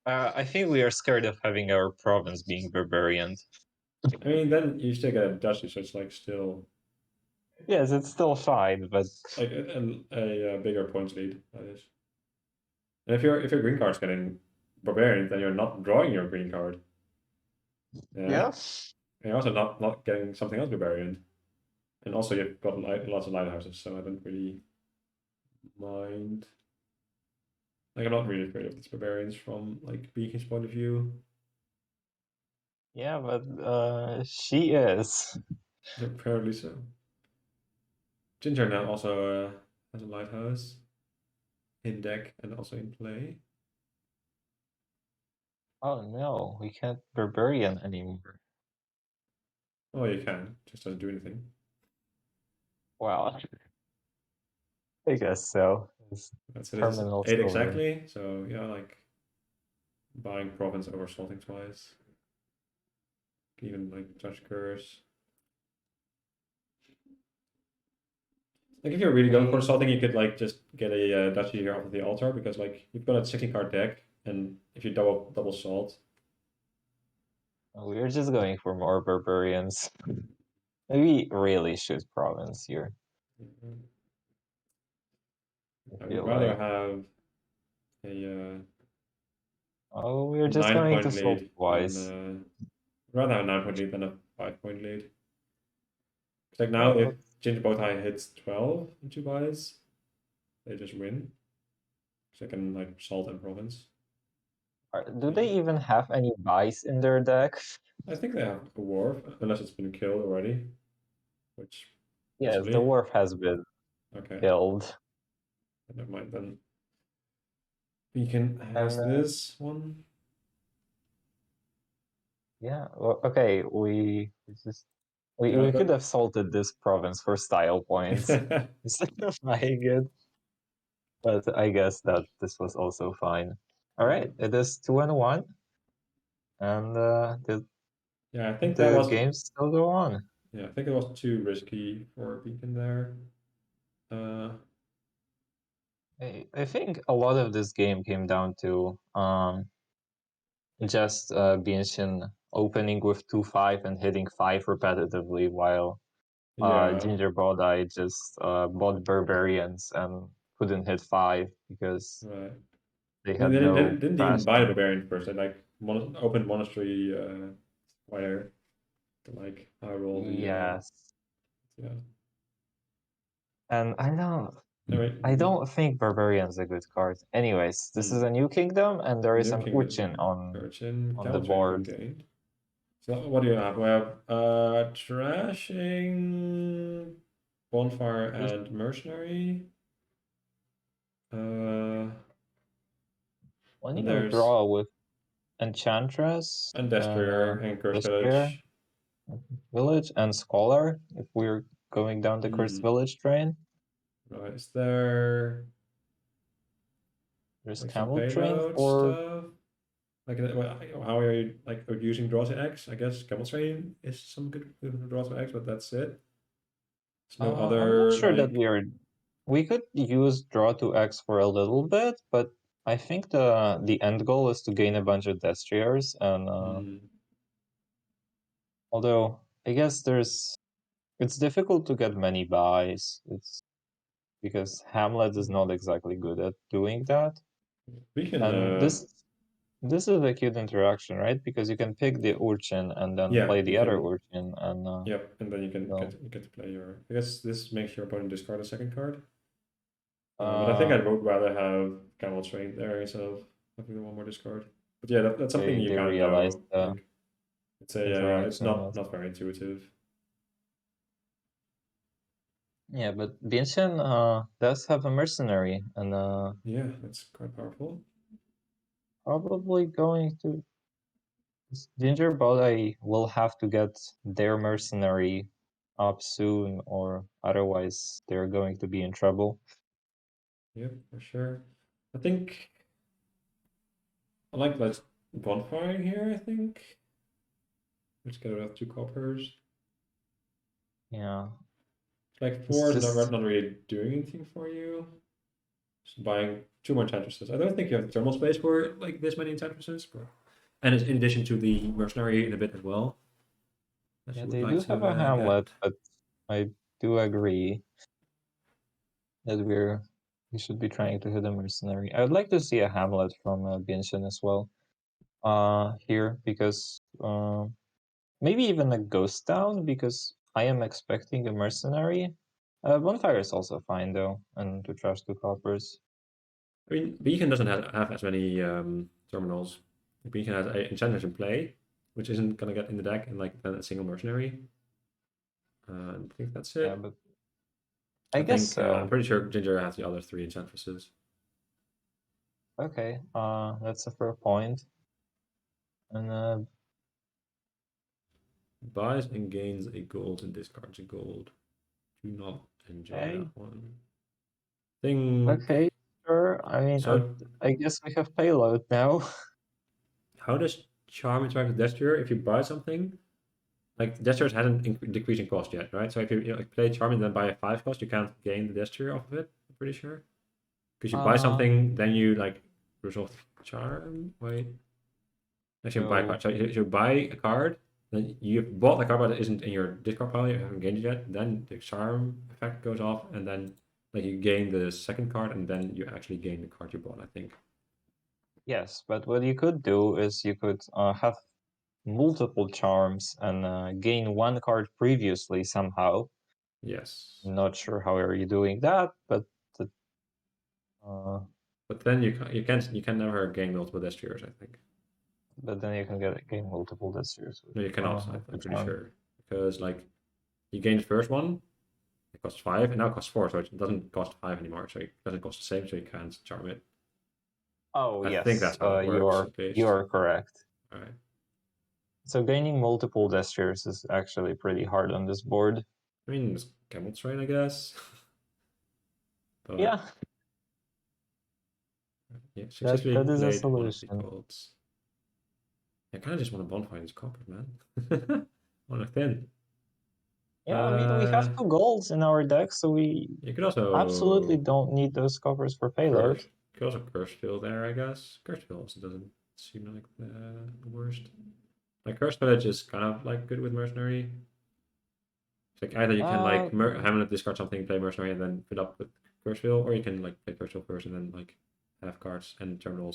I think we are scared of having our province being barbarian. I mean, then you still get a duchy, so it's like still Yes, it's still fine, but like a bigger points lead. That is. And if your green card's getting barbarian, then you're not drawing your green card. Yeah. yeah. And you're also not getting something else barbarian. And also you've got lots of lighthouses, so I don't really mind. Like I'm not really afraid of these barbarians from like Beacon's point of view. Yeah, but she is. Apparently so. Ginger now also has a lighthouse in deck and also in play. Oh no, we can't barbarian anymore. Oh, you can, just doesn't do anything. Wow, I guess so. It's So this is terminal 8 silver. exactly. So yeah, like buying province over salting twice. Even like touch curse. Like if you're really going for We salting, you could like just get a duchy here off of the altar because like you've got a 16 card deck, and if you double salt, we're just going for more barbarians. We really should province here. I I would feel rather like. have a Oh, we're just nine going to point salt lead than twice. rather have a 9 point lead than a 5 point lead. It's like Yeah, now if but Gingerbowtie hits 12 in 2 buys, they just win. So I can like salt and province. do they Maybe. even have any buys in their deck? I think they have a wharf, unless it's been killed already, which Yes, the possibly. wharf has been Okay, killed. never mind then. Beacon has And this one. yeah, well, okay, we just Yeah, we could but have salted this province for style points instead of buying it, but I guess that this was also fine. All yeah, right, it is 2-1, and yeah. I think that the was games still go on. yeah. I think it was too risky for Beacon there. Uh, I think a lot of this game came down to just Bienchen opening with 2-5 and hitting 5 repetitively, while Yeah, Gingerbowtie just bought Barbarians and couldn't hit 5 because right. they They had no didn't even fast. buy the barbarian first. They like opened monastery wire to like high roll the Yes, yeah. and Anyway, I don't think Barbarian's a good card. Anyways, this is a new kingdom, and there is New an Urchin Kingdom, Urchin, on the Camel Train board. gained. So what do you have? We have Trashing, Bonfire, There's and Mercenary. Uh, one and year there's draw with Enchantress and and Destroyer and Cursed Despair Village. Village and Scholar, if we're going down the Cursed Hmm. Village train. Right. Is there There's like some Camel Train payload for stuff? Like, how are you like using draw to X? I guess Camel Train is some good draw to X, but that's it. There's no I'm not other sure that like. we could use draw to X for a little bit, but I think the end goal is to gain a bunch of Destriers, and Hmm. although I guess it's difficult to get many buys. It's because Hamlet is not exactly good at doing that. We can. And this is a cute interaction, right? Because you can pick the Urchin and then Yeah, play you the other can. Urchin, and Yep, and then you can well, get to play your. I guess this makes your opponent discard a second card. But I think uh, I'd rather have Camel Train there instead of having the one more discard. But yeah, that's something you they kind of realized know. the Like it's a it's interaction was not very intuitive. yeah, but Bienchen does have a mercenary, and Yeah, that's quite powerful. probably going to Gingerbowtie will have to get their mercenary up soon, or otherwise they're going to be in trouble. Yeah, for sure. I think I like that bonfire here. I think let's get rid of 2 coppers. Yeah, Like it's four is just not really doing anything for you. Just buying 2 more enchantresses. I don't think you have thermal space for like this many enchantresses, but and it's in addition to the mercenary in a bit as well. That yeah, you would they like do have a to Hamlet, get. but I do agree that we should be trying to hit a mercenary. I would like to see a Hamlet from Bienshin as well. Here because maybe even a ghost town because I am expecting a mercenary. Bonfire is also fine though, and to trash 2 coppers. I mean, Beacon doesn't have as many terminals. Beacon has enchanters in play, which isn't gonna get in the deck, and like then a single mercenary. I think that's Yeah, it. but I I guess think I'm so. pretty sure Ginger has the other 3 enchantresses. Okay, that's a fair point. And Buys and gains a gold and discards a gold. Do not enjoy okay, that one. Think okay, sure. I mean, so. I guess we have payload now. How does Charm interact with Gesture? If you buy something, like Gesture hasn't decreased in cost yet, right? So if you like, play Charm and then buy a 5 cost, you can't gain the Gesture off of it. I'm pretty sure because you buy uh, something, then you like resolve Charm. Wait, actually buy a so card. So if you buy a card, then you bought the card but it isn't in your discard pile. You haven't gained it yet. Then the Charm effect goes off, and then like you gain the second card, and then you actually gain the card you bought. I think. yes, but what you could do is you could have multiple charms and gain 1 card previously somehow. Yes. Not sure how are you doing that, but the, uh, But then you can never gain multiple Destryers, I think. but then you can gain multiple this year with No, you cannot. the I'm pretty charm. sure because like you gain the first one, it costs 5, and now it costs 4, so it doesn't cost 5 anymore. So it doesn't cost the same, so you can't charm it. Oh I think yes, that's how it works, at you least. are correct. All right. So gaining multiple Destures is actually pretty hard on this board. I mean, it's Camel Train, I guess. But Yeah, yeah, that successfully is a played one of the solution. golds. I kind of just want a bonfire in this copper, man. On a thin. Yeah, I mean, we have 2 golds in our deck, so we You could absolutely also don't need those covers for curse. payload. You could also curse field there, I guess. Curse field also doesn't seem like the worst. Like curse village is kind of like good with mercenary. It's like either you can like Hamlet discard something, play mercenary, and then fill up with curse field, or you can like play curse field first and then like have cards and terminal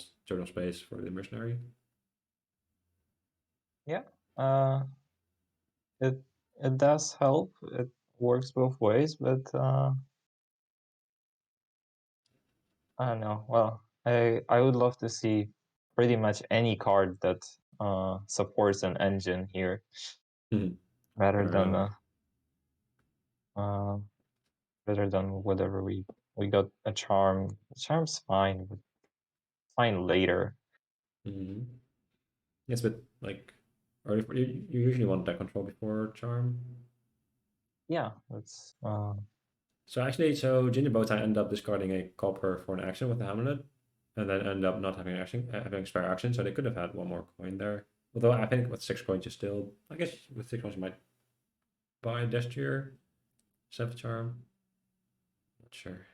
space for the mercenary. Yeah, it does help. It works both ways, but I don't know. Well, I would love to see pretty much any card that supports an engine here, rather Fair than enough. uh, whatever we got a charm. Charm's fine, but fine later. Mm-hmm. Yes, but like, or if you usually want deck control before charm. Yeah, that's So actually, so Gingerbowtie ended up discarding a copper for an action with the Hamlet, and then ended up not having an action, having spare action. So they could have had one more coin there. Although I think with 6 coins, you still, I guess with 6 coins you might buy a Gesture, Seventh Charm. Not sure.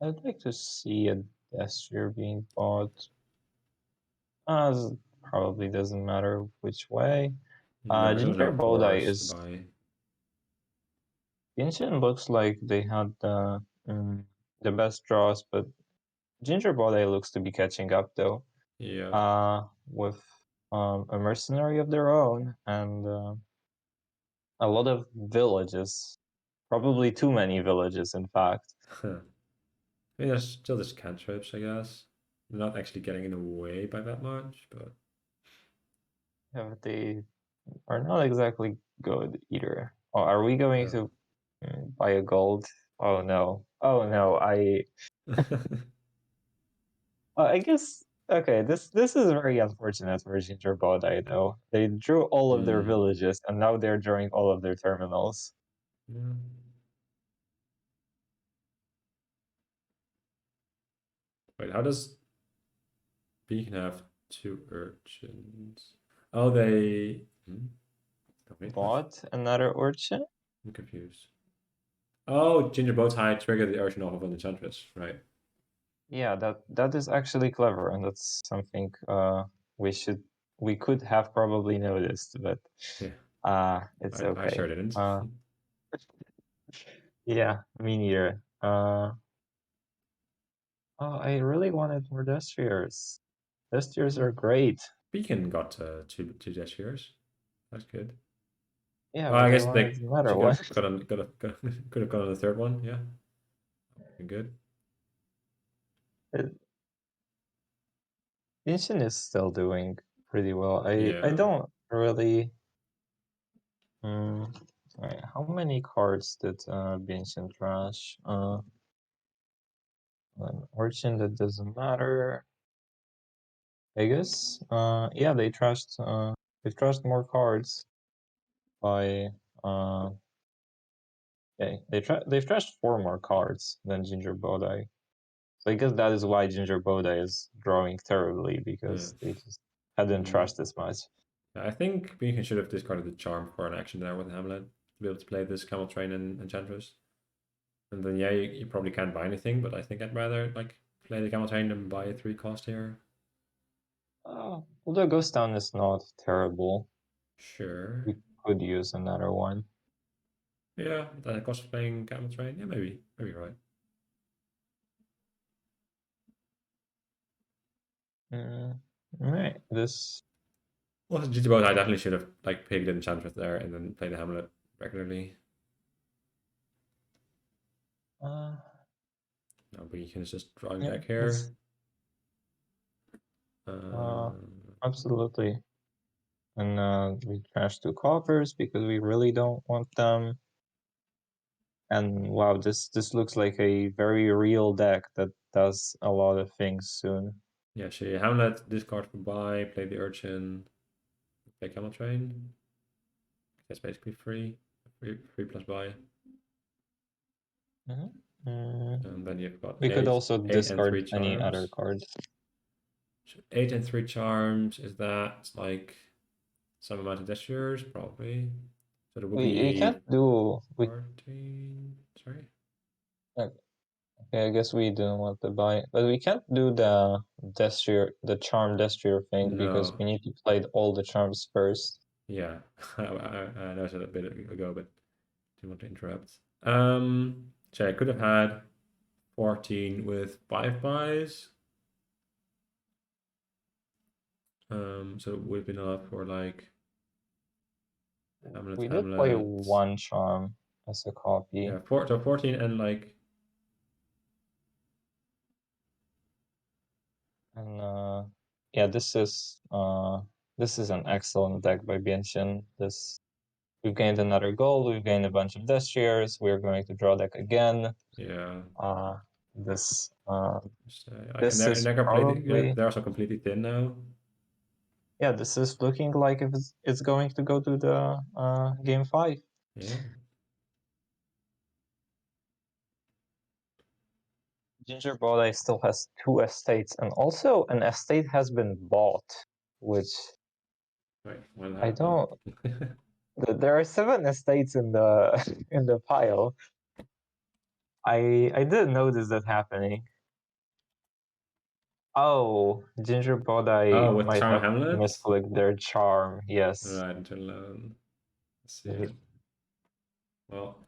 I'd like to see a gesture being bought. It probably doesn't matter which way. No, there was no Gingerbowtie force to is. buy. Bienchen looks like they had the best draws, but Gingerbowtie looks to be catching up though. Yeah. With a mercenary of their own and a lot of villages. Probably too many villages, in fact. I mean, there's still just cantrips, I guess. They're not actually getting in the way by that much, but Yeah, but they are not exactly good either. Oh, are we going no. to buy a gold? Oh no. Oh no. I guess okay. This is very unfortunate for Gingerbowtie though. They drew all of their Hmm. villages, and now they're drawing all of their terminals. Yeah. Wait, how does Beacon have 2 urchins? Oh, they. Oh, wait, what? Bought another urchin. I'm confused. Oh, Ginger Bowtie triggered the urchin off of an enchantress, right? Yeah, that is actually clever, and that's something we should we could have probably noticed, but Yeah, it's I sure okay. didn't. Yeah, me neither. Oh, I really wanted more Destriers. Destriers are great. Beacon got two gestures. That's good. Yeah, Oh, but I I guess wanted like another she one. could have gone on the third one. Yeah, been good. Bienchen is still doing pretty well. I Yeah. don't really. Wait, how many cards did Bienchen trash? An Origin, that doesn't matter. I guess. Yeah, they've trashed more cards by okay. They've trashed 4 more cards than Gingerbowtie. So I guess that is why Gingerbowtie is drawing terribly, Yeah. because they just hadn't Mm. trashed as much. I think Beacon should have discarded the charm for an action there with Hamlet to be able to play this Camel Train and Enchantress. And then yeah, you probably can't buy anything, but I think I'd rather like play the Camel Train than buy a 3 cost here. Although Ghost Town is not terrible, Sure. we could use another one. Yeah, the cost of playing Camel Train. Yeah, maybe you're right. Right. This. Well, GT Boat, I definitely should have like picked Enchantress there and then played the Hamlet regularly. Uh, No, but you can just drawing yeah, deck here. it's absolutely. And we trashed 2 coffers because we really don't want them. And wow, this looks like a very real deck that does a lot of things soon. Yeah, she Hamlet, discard for buy, play the Urchin, play Camel Train. That's basically free plus buy. And then you've got We could also eight and discard three any other charms. card. So 8 and 3 charms, is that like some amount of gestures, probably. So there would We be can't do 14. Sorry. Okay, I guess we don't want to buy, but we can't do the charm gesture thing because No. we need to play all the charms first. Yeah. I noticed it a bit ago, but didn't want to interrupt. So I could have had 14 with 5 buys. So it would have been enough for like We did play Hamlet. one charm as a copy, Yeah, so 14 and like and yeah, this is an excellent deck by Bienchen. This we've gained another gold. We've gained a bunch of death shares. We're going to draw deck again. yeah. This And this they're is completely probably they're also completely thin now. yeah. This is looking like if it's going to go to the game 5. Yeah. Gingerbowtie still has 2 estates, and also an estate has been bought, which Right. What I happened? don't. There are 7 estates in the in the pile. I didn't notice that happening. Oh, Oh, Gingerbowtie with might Charm have Hamlet? misclicked their charm. Yes. Right, until let's see. Well,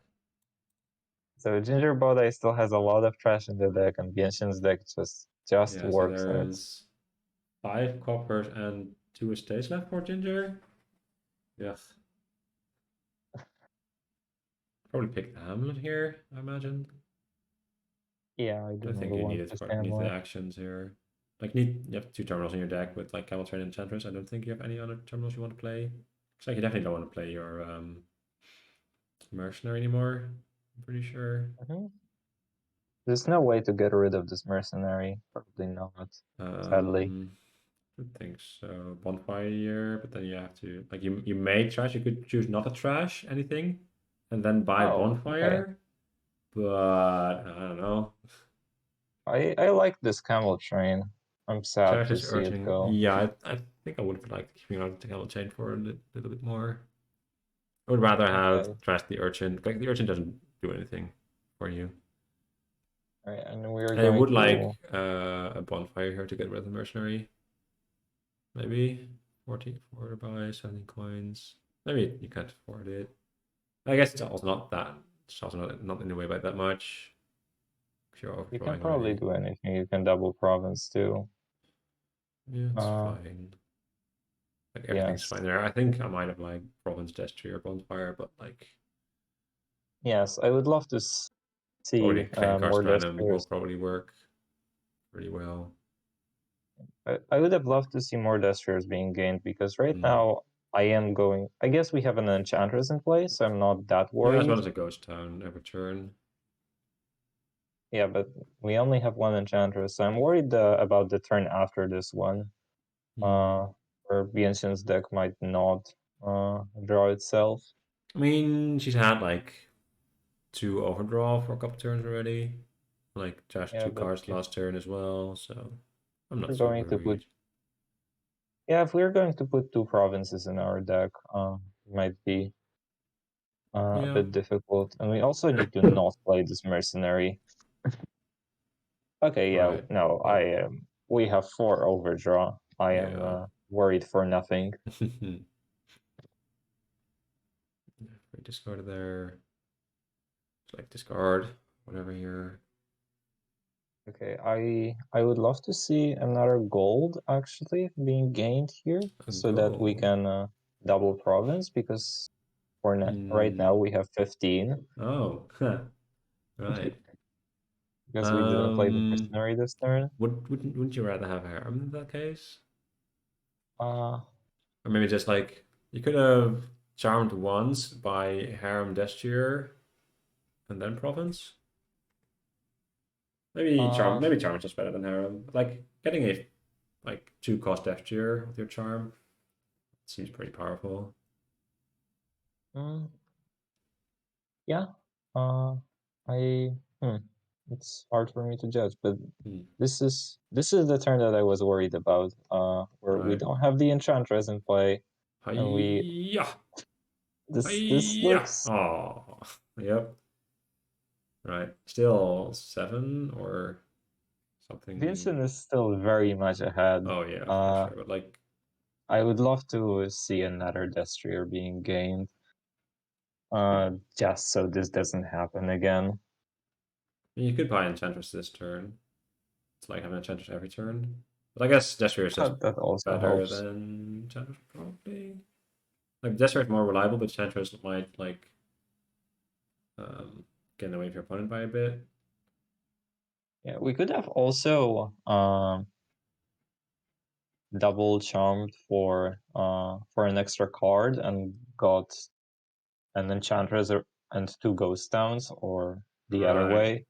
So Gingerbowtie still has a lot of trash in the deck, and Bienshin's deck just yeah, so works on it. there's 5 coppers and 2 estates left for Ginger. Yeah. Probably pick the Hamlet here, I imagine. Yeah, I I do don't not think you want need this it. Need the Hamlet. actions here. Like you have 2 terminals in your deck with like Camel Train and Enchantress. I don't think you have any other terminals you want to play. Looks like you definitely don't want to play your mercenary anymore. I'm pretty sure. Mhm. There's no way to get rid of this mercenary. Probably not, sadly. I don't think so. Bonfire, but then you have to like you may trash. You could choose not to trash anything, and then buy Oh, okay. bonfire. But I don't know. I like this camel train. I'm sad Trash to is see it urging. go. Yeah, I think I would have liked keeping on the camel chain for a little bit more. I would rather have Okay. trash the urchin. Like the urchin doesn't do anything for you. All right, and we're I going would to. like a bonfire here to get rid of the mercenary. Maybe 44 buy 70 coins. Maybe you can't afford it. I guess it's also not that. It's also not in the way by that much. Because you're You can overdrawing probably already. do anything. You can double province too. Yeah, it's Uh, fine. Like everything's yes, fine there. I think I might have like province Destry or bonfire, but like yes. I would love to probably see playing cards more random will Destros. probably work pretty well. I would have loved to see more Destros being gained because right Hmm. now I am going. I guess we have an Enchantress in place, so I'm not that Yeah, as well worried. as a ghost town every turn. Yeah, but we only have one Enchantress, so I'm worried about the turn after this one, Hmm. uh, where Bienshin's deck might not draw itself. I mean, she's had like 2 overdraw for a couple turns already. Like trashed Yeah, 2 but cards if last turn as well, so I'm not we're so going to put worried. yeah, if we're going to put 2 provinces in our deck, might be a Yeah. bit difficult, and we also need to not play this mercenary. Okay, yeah, Right. no, Well, I we have 4 overdraw. I am yeah. worried for nothing. We discard there. It's like discard whatever here. Okay, I would love to see another gold actually being gained here, A so that we gold. can double province because for right now Hmm. we have 15 Oh, right. because we didn't play the Um, mercenary this turn. wouldn't you rather have harem in that case? Uh, Or maybe just like you could have charmed once by harem gesture and then province. uh, Maybe charm is just better than harem. But like getting a like 2 cost gesture with your charm seems pretty powerful. mm, yeah. Uh, I hmm, it's hard for me to judge, but Hmm. this is the turn that I was worried about. Where we Right. don't have the enchantress in play. And we Hiya! this Hiya! looks Oh, yep. Right. Still 7 or Vincent something. is still very much ahead. Oh, yeah, for Uh, sure. But like, I would love to see another Destrier being gained. yeah. Just so this doesn't happen again. You could buy Enchantress this turn. It's like having Enchantress every turn. But I guess Destroyer is just That also better helps. than Enchantress, probably. Like, Destroyer is more reliable, but Enchantress might, like, get away with your opponent by a bit. Yeah, we could have also double charmed for an extra card and got an Enchantress and 2 Ghost Towns, or the other Right. way.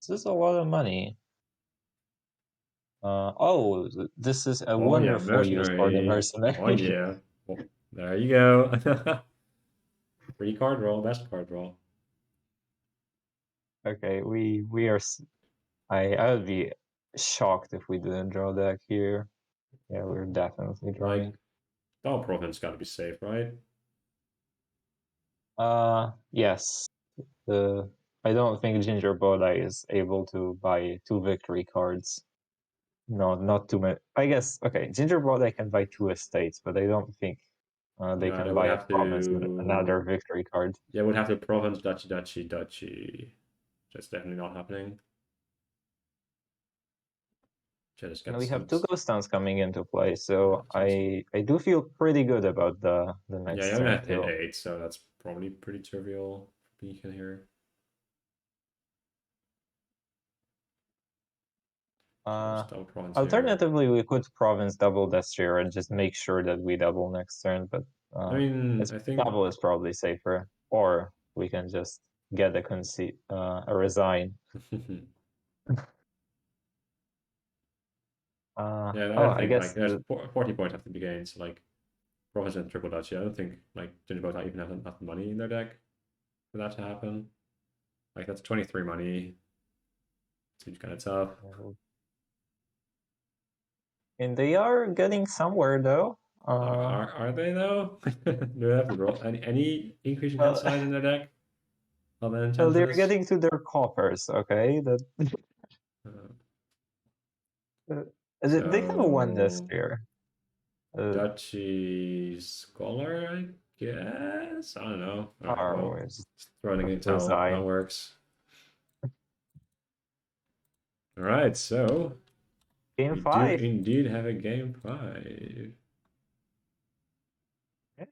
This is a lot of money. Oh, this is a Oh, yeah, wonderful use for the Mercenary. Oh, mercenary. yeah. Well, there you go. Free card draw, best card draw. Okay, we are. I would be shocked if we didn't draw deck here. Yeah, we're definitely Like, drawing. Down Province gotta be safe, right? Yes. The I don't think Gingerbowtie is able to buy 2 victory cards. No, not too many. I guess okay. Gingerbowtie can buy 2 estates, but I don't think they Yeah, they can would buy a have province with to. another victory card. They would have to Province, Duchy, Duchy, Duchy. That's definitely not happening. Just And get we have 2 some. ghost towns coming into play, Yeah, so some. I do feel pretty good about the Yeah, you next only turn have hit too. 8, so that's probably pretty trivial. Beacon here. So Uh, just double Province here. Alternatively, we could province double this year and just make sure that we double next turn, but I mean, it's I think. double is probably safer. Or we can just get a resign. Yeah, I Oh, don't I think like guess there's 40 points have to be gained. So like Province and Triple Duchy. I don't think like Gingerbowtie even have enough money in their deck for that to happen. Like that's 23 money. Seems kind of tough. and they are getting somewhere though. Are they though? Do they have to roll any increasing hand Well, size in their deck? Other than well, they're Enchantress? getting to their coffers. Okay, that Uh, they have a one this so year. Uh, Duchy Scholar, I guess. I don't know. All right, well, Ours just throwing in towel how it resign. works. All right, so Game we do 5. indeed have a game 5. Yeah,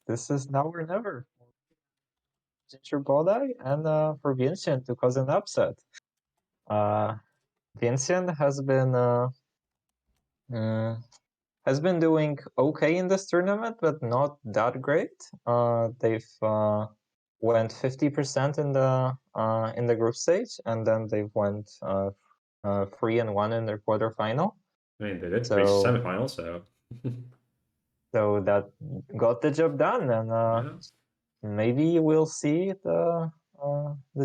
this is now or never. Gingerbowtie and for Bienchen to cause an upset. Uh, Bienchen mm, has been doing okay in this tournament, but not that great. They've went 50% in the group stage, and then they went 3-1 in their quarterfinal. I mean, they did reach So semifinals, so so that got the job done, and yeah. maybe we'll see the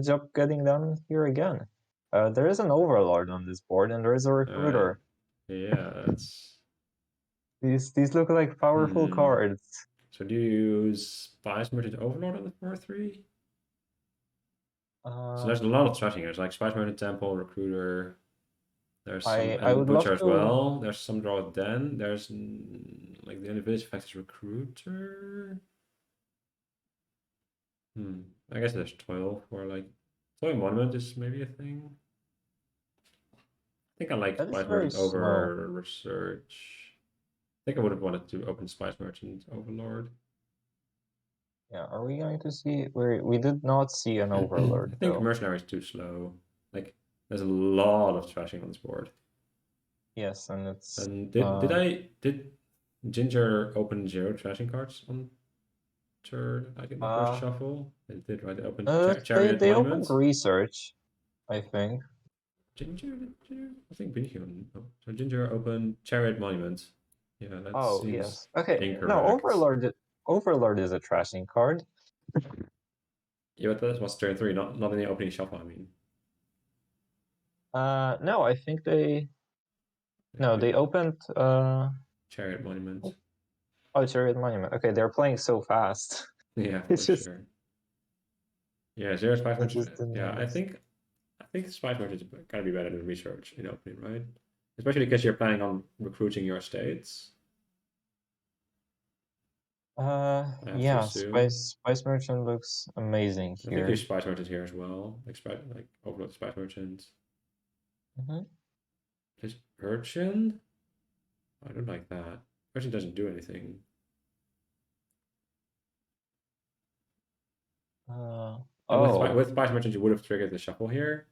job getting done here again. There is an overlord on this board, and there is a All right. recruiter. Yeah, that's. These look like powerful Hmm. cards. So do you use Spice Merchant Overlord on the 4-3? So Uh, there's a lot of trashing. There's like Spice Merchant Temple, Recruiter. There's some I and would love Butcher as to. well. There's some draw at Den. There's like the individual effect is Recruiter. I guess there's 12 or like Toy Monument is maybe a thing. I think I like That is Spice very Merchant slow. over Research. I think I would have wanted to open Spice Merchant Overlord. Yeah, are we going to see? We did not see an overlord I think though. Mercenary is too slow. Like, there's a lot of trashing on this board. Yes, and it's And did Ginger open 0 trashing cards on turn like in the first uh shuffle? It did, right? They opened Chariot they opened Monument. research, I think. Ginger? I think Bienchen1. Oh, so Ginger opened Chariot Monument. Yeah, that Oh seems yes. Okay. No, incorrect. Overlord is a trashing card. Yeah, but that was turn 3, not in the opening shuffle, I mean. No, I think they No, they opened Chariot Monument. oh, Chariot Monument. Okay, they're playing so fast. Yeah, It's for just sure. Yeah, zero spice I merchant. just didn't Yeah, notice. I think spice merchant is gotta be better than research in opening, right? Especially because you're planning on recruiting your estates. I have to Yeah, assume. Spice Merchant looks amazing I think there's here. spice merchant here as well. Like overload spice merchant. Hmm. There's urchin. I don't like that. Urchin doesn't do anything. And Oh, with spice merchant, you would have triggered the shuffle here,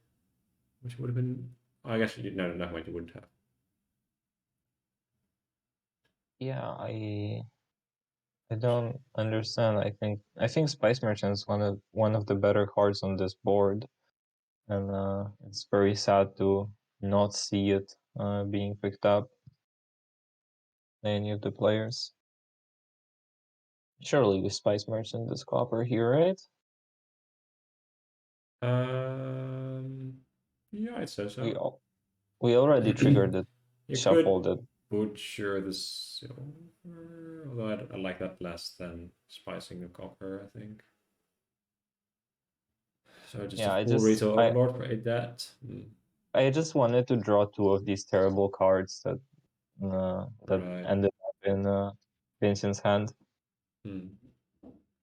which would have been. Oh, I guess you no, no, no, you wouldn't have. yeah, I don't understand. I think Spice Merchant is one of the better cards on this board, and it's very sad to not see it being picked up by any of the players. Surely with Spice Merchant is copper here, right? Um, yeah, I'd say We so. all we already triggered it, You shuffled could it. butcher the silver, although I like that less than spicing the copper, I think. So just a Yeah, full retail overlord for 8 that. I just wanted to draw two of these terrible cards that Right. ended up in Vincent's hand. Hmm.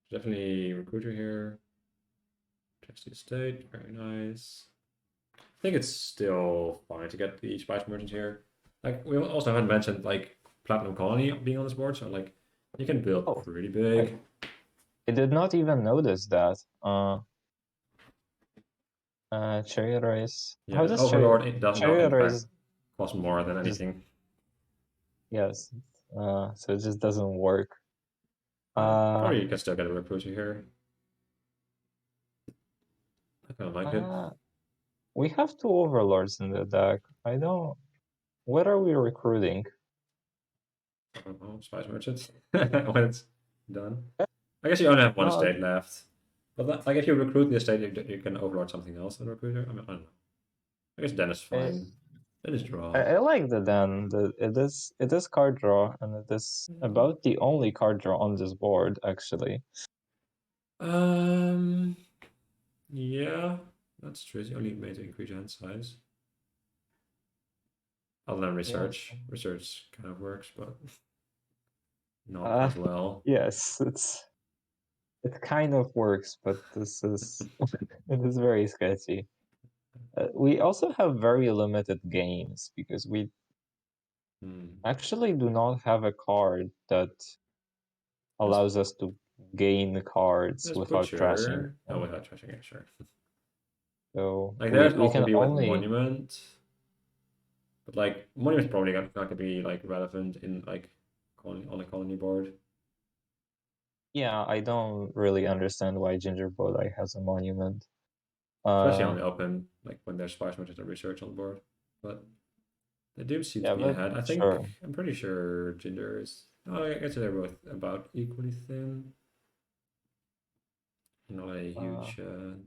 Definitely recruiter here. Trusty estate, very nice. I think it's still fine to get the spice merchant here. Like we also haven't mentioned like platinum colony being on this board, so like you can build Oh, pretty I big. I did not even notice that. Chariot race. How Yeah, does overlord it does not chariot in fact race cost more than just anything. yes? So it just doesn't work. Probably you can still get a recruiter here. I kind of like it. Uh, we have two overlords in the deck. I don't. What are we recruiting? I don't know, spice merchants when it's done. I guess you only have one No, estate left. But like if you recruit the estate, you can overlord something else than recruiter. I mean, I don't know. I guess then is I, fine. Then is draw. I like the den. It is card draw, and it is Mm. about the only card draw on this board actually. Um, yeah, that's true. It's the only way to increase your hand size. Other than Yes. research. Research kind of works, but not Uh, as well. yes, it kind of works, but this is it is very sketchy. We also have very limited gains because we Hmm. actually do not have a card that Let's, allows us to gain cards let's without trashing butcher. Oh, them. without trashing it, sure. So Like there's we often can be with only monument, but like monument's probably not gonna be like relevant in like colony, on a colony board, yeah, I don't really understand why Gingerbowtie has a monument. especially on Uh the open, like when there's sparse merchant and research on the board. But they do seem to yeah, be but ahead. sure. I'm pretty sure Ginger is. Oh, I guess they're both about equally thin. Not a Uh huge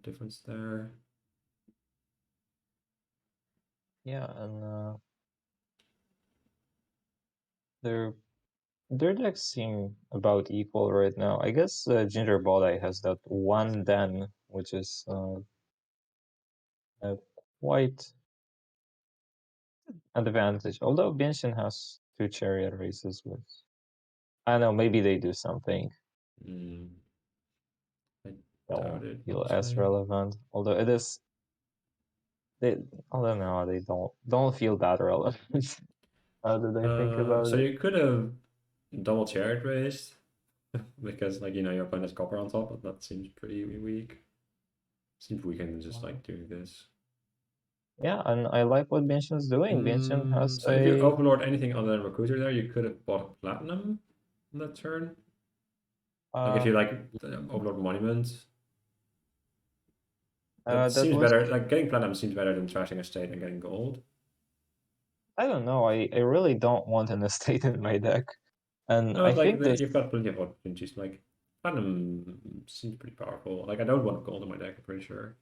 difference there. yeah, and their their decks seem about equal right now. I guess Gingerbowtie has that one den, which is uh, quite advantage. Although Bienchen has two chariot races with, I don't know, maybe they do something. Mm, I doubt Don't it, feel as honestly. relevant. Although it is, they, I don't know, they don't feel that relevant. How did I think about So it? you could have double chariot raised because, like, your opponent has copper on top, but that seems pretty weak. Seems weaker than just like doing this. Yeah, and I like what Bienshen's doing. Bienshen has So if you a overlord anything other than recruiter there, you could have bought platinum on that turn. Like if uh, you like overlord monument, that that seems was better. Like getting platinum seems better than trashing a state and getting gold. I don't know. I really don't want an estate in my deck, and No, I but like think this. you've got plenty of opportunities. Like platinum seems pretty powerful. Like I don't want gold in my deck. I'm pretty sure.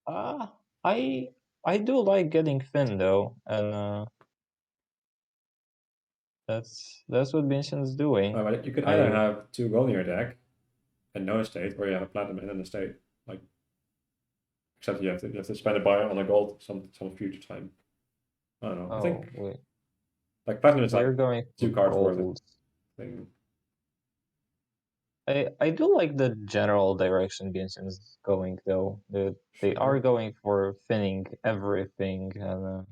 Uh, I I do like getting Finn though, and That's what Bienchen is doing. But you could either I have two gold in your deck and no estate, or you have a platinum and an estate. Like, except you have to spend a buy on a gold some future time. I don't know. I oh think wait, like platinum is we're like going for two cards worth of gold. thing. I do like the general direction Bienchen is going though. They are Sure. going for finning everything and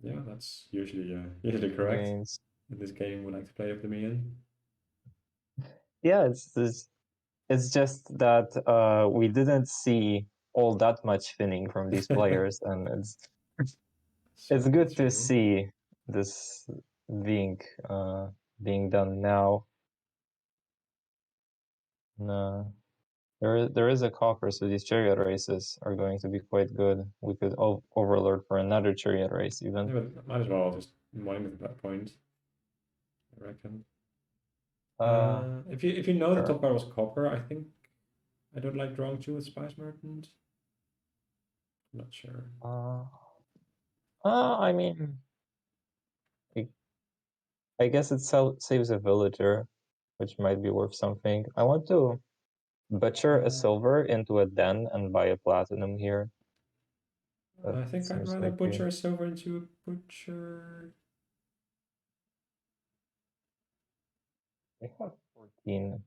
Yeah, that's usually correct gains. in this game we like to play with the Mian. Yeah, it's just that we didn't see all that much finning from these players, and it's Certainly good to true. see this being uh, being done now. No, there is a copper, so these chariot races are going to be quite good. We could overlord for another chariot race even. Yeah, but might as well just mine at that point, I reckon. Uh, If you know the sure. top card was copper, I think I don't like drawing two with Spice Merchant. I'm not sure. Uh, I mean, I, I guess it saves a villager, which might be worth something. I want to butcher a Uh, silver into a den and buy a platinum here. That I think I'd seems rather like butcher a silver into a butcher. I have 14.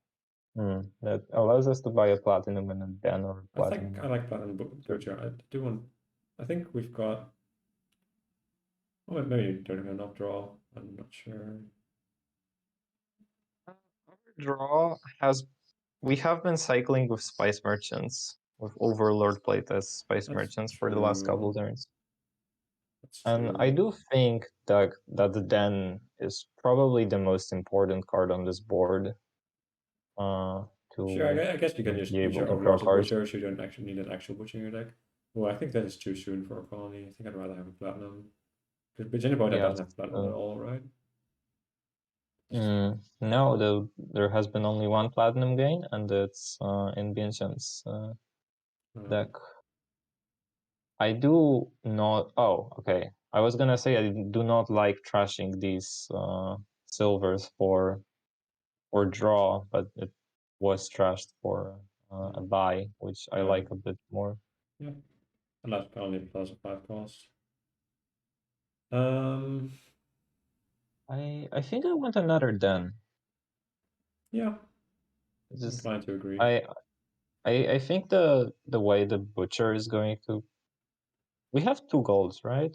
That allows us to buy a platinum and a den or a I think platinum. I like platinum butcher. I do want. I think we've got. Oh, maybe you don't have enough draw. I'm not sure. Our draw has we have been cycling with spice merchants, with overlord playtest spice That's merchants for the last couple true. turns. That's And I true. do think that the den is probably the most important card on this board. Uh, Sure, to I guess you can be just use able your to draw overlords as cards. butcher, so you don't actually need an actual butcher in your deck. Well, I think that is too soon for a colony. I think I'd rather have a platinum. Because Gingerbowtie Yes. doesn't have platinum at all, right? No, there has been only one platinum gain, and it's in Bienchen1's Um, deck. I do not. Oh, okay. I was gonna say I do not like trashing these silvers for draw, but it was trashed for a buy, which I like a bit more. yeah, and that's only plus a 5 cost. Um, I think I want another den. yeah, I'm Just inclined to agree. I I think the way the butcher is going to. We have two golds, right?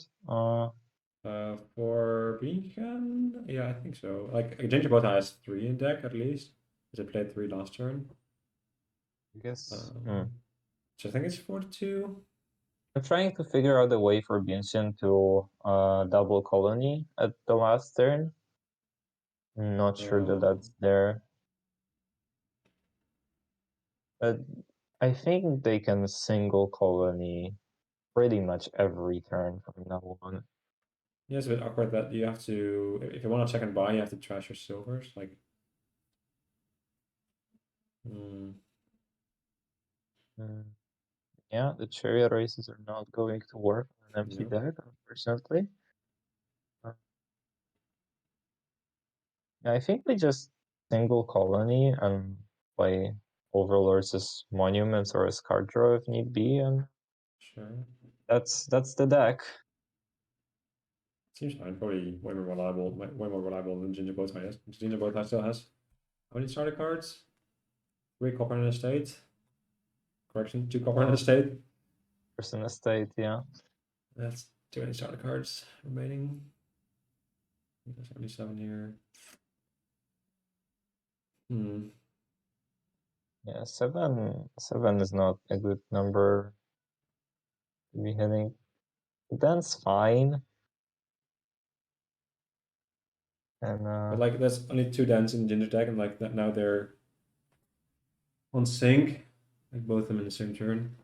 For Bienchen, yeah, I think so. Like Gingerbowtie has 3 in deck at least, because I played 3 last turn. I guess. So I think it's 4-2. I'm trying to figure out a way for Bienchen to double colony at the last turn. I'm not sure that Um, that's there. But I think they can single colony pretty much every turn from now on. yeah, it's a bit awkward that you have to, if you want a second buy, you have to trash your silvers. Like, mm, Mm, yeah, the chariot races are not going to work on an empty no, deck, unfortunately. Uh, I think we just single colony and play overlords as monuments or as card draw if need be, and sure. that's the deck. Seems fine. Probably way more reliable than Gingerbowtie is. Gingerbowtie still has how many starter cards? 3 copper and a state. Correction, 2 copper and a Uh, state. Person estate, yeah. That's too many starter cards remaining. There's 77 here. Hmm. Yeah, seven is not a good number to be hitting. That's fine. And But like, there's only 2 dents in Ginger deck, and like that now they're on sync. Like both of them in the same turn.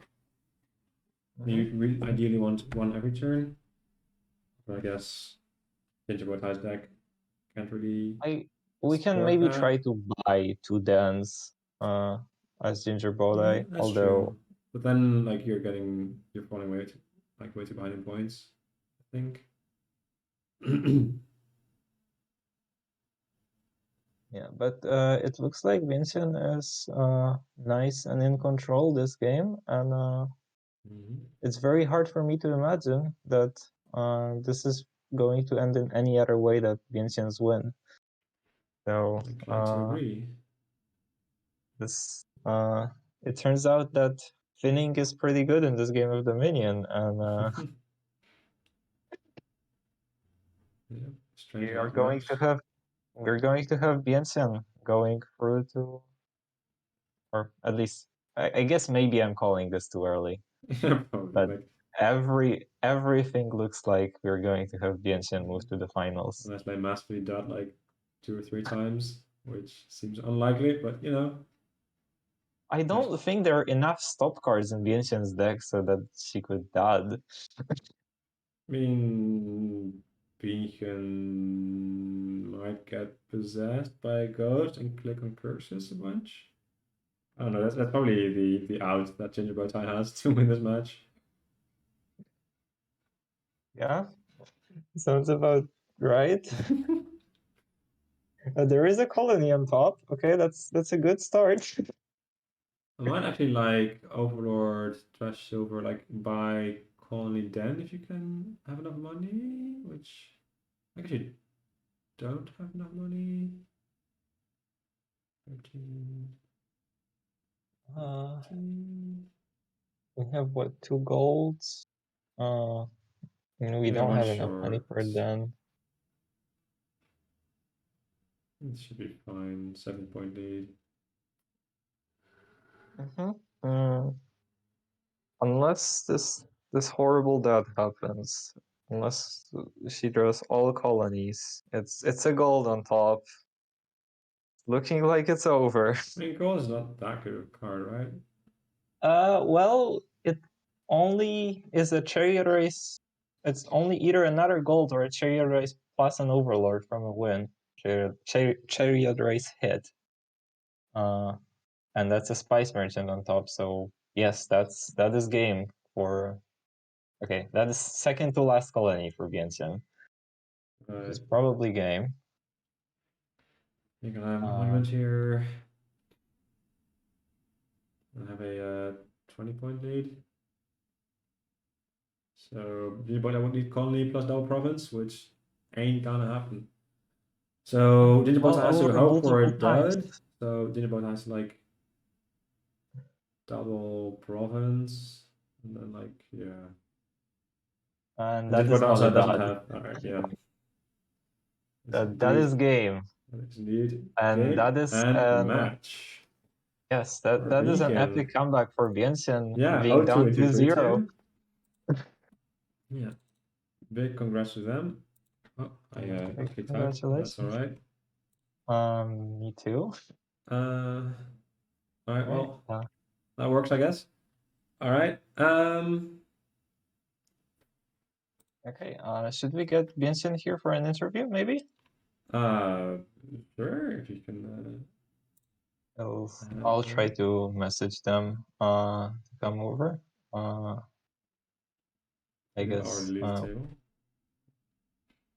You ideally want one every turn. But I guess Gingerbowtie's deck can't really we can support maybe that. try to buy two dens as Yeah, Gingerbowtie, that's although true. But then like you're falling way too behind in points, I think. Yeah, but it looks like Bienchen is nice and in control this game, and it's very hard for me to imagine that this is going to end in any other way that Bienchens win. So Inclined to agree. this it turns out that Finning is pretty good in this game of Dominion, and Yeah, we strange how are that going works. to have we're going to have Bienchen going through to, or at least I guess maybe I'm calling this too early, Yeah, probably. but Like, everything looks like we're going to have Bienchen move to the finals. unless they massively dot like 2 or 3 times, which seems unlikely, but you know. I don't think there are enough stop cards in Bianchen's deck so that she could dad. I mean, Beacon might get possessed by a ghost and click on curses a bunch. I don't know. That's probably the out that Gingerbowtie has to win this match. Yeah, sounds about right. There is a colony on top. Okay, that's a good start. I might actually like Overlord, Trash Silver, like buy Colony Den if you can have enough money, which I guess you don't have enough money. 13, Uh, 14. we have what, 2 golds? We Yeah, don't one have enough money short. for them. It should be fine. 7 point lead. Unless this horrible death happens, unless she draws all colonies, it's a gold on top. Looking like it's over. I mean, gold is not that good of a card, right? Well, it only is a chariot race. It's only either another gold or a chariot race plus an overlord from a win. Chariot race hit. And that's a spice merchant on top. So yes, that is game for. Okay, that is second to last colony for Bienchen. It's probably game. You can have monument here. I have a 20 point lead. So but I would need colony plus double province, which ain't gonna happen. So Gingerbowtie has to Or hope for a multiple times. dud. So Gingerbowtie has like double province, and then like yeah. And And that is Gingerbowtie not a also doesn't dud. have. All right, yeah. It's That is indeed. game. That is indeed And game that is and an match yes, for that is an epic Beacon. comeback for Bienchen Yeah, being 0-2 down and 2-0. 2-3-2. Yeah, big congrats to them. Oh, I got kicked out. That's all Congratulations. right. Me too. All right, Right. well, that works, I guess. All right. Okay. Should we get Bienchen here for an interview? Maybe. Uh, sure, if you can. I'll try Alright. to message them. To come over. I Yeah, guess already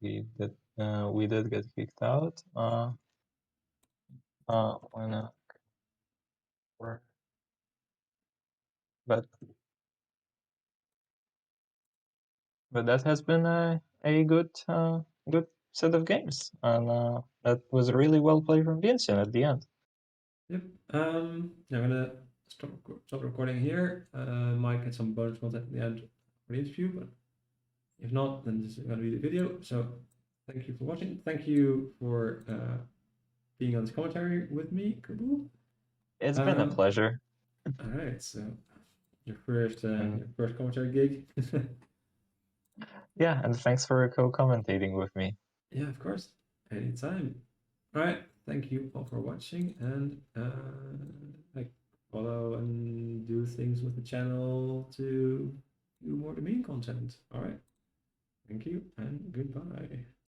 leave the table. we did get kicked out. When but that has been a good good set of games, and that was really well played from Vincent at the end. Yep. I'm gonna stop recording here. Might get some bonus content at the end for the interview, but if not, then this is gonna be the video. So thank you for watching. Thank you for being on this commentary with me, Kubu. It's been a pleasure. All right, so your first commentary gig. Yeah, and thanks for co-commentating with me. Yeah, of course, anytime. All right, thank you all for watching, and like follow and do things with the channel to do more Dominion content. All right, thank you and goodbye.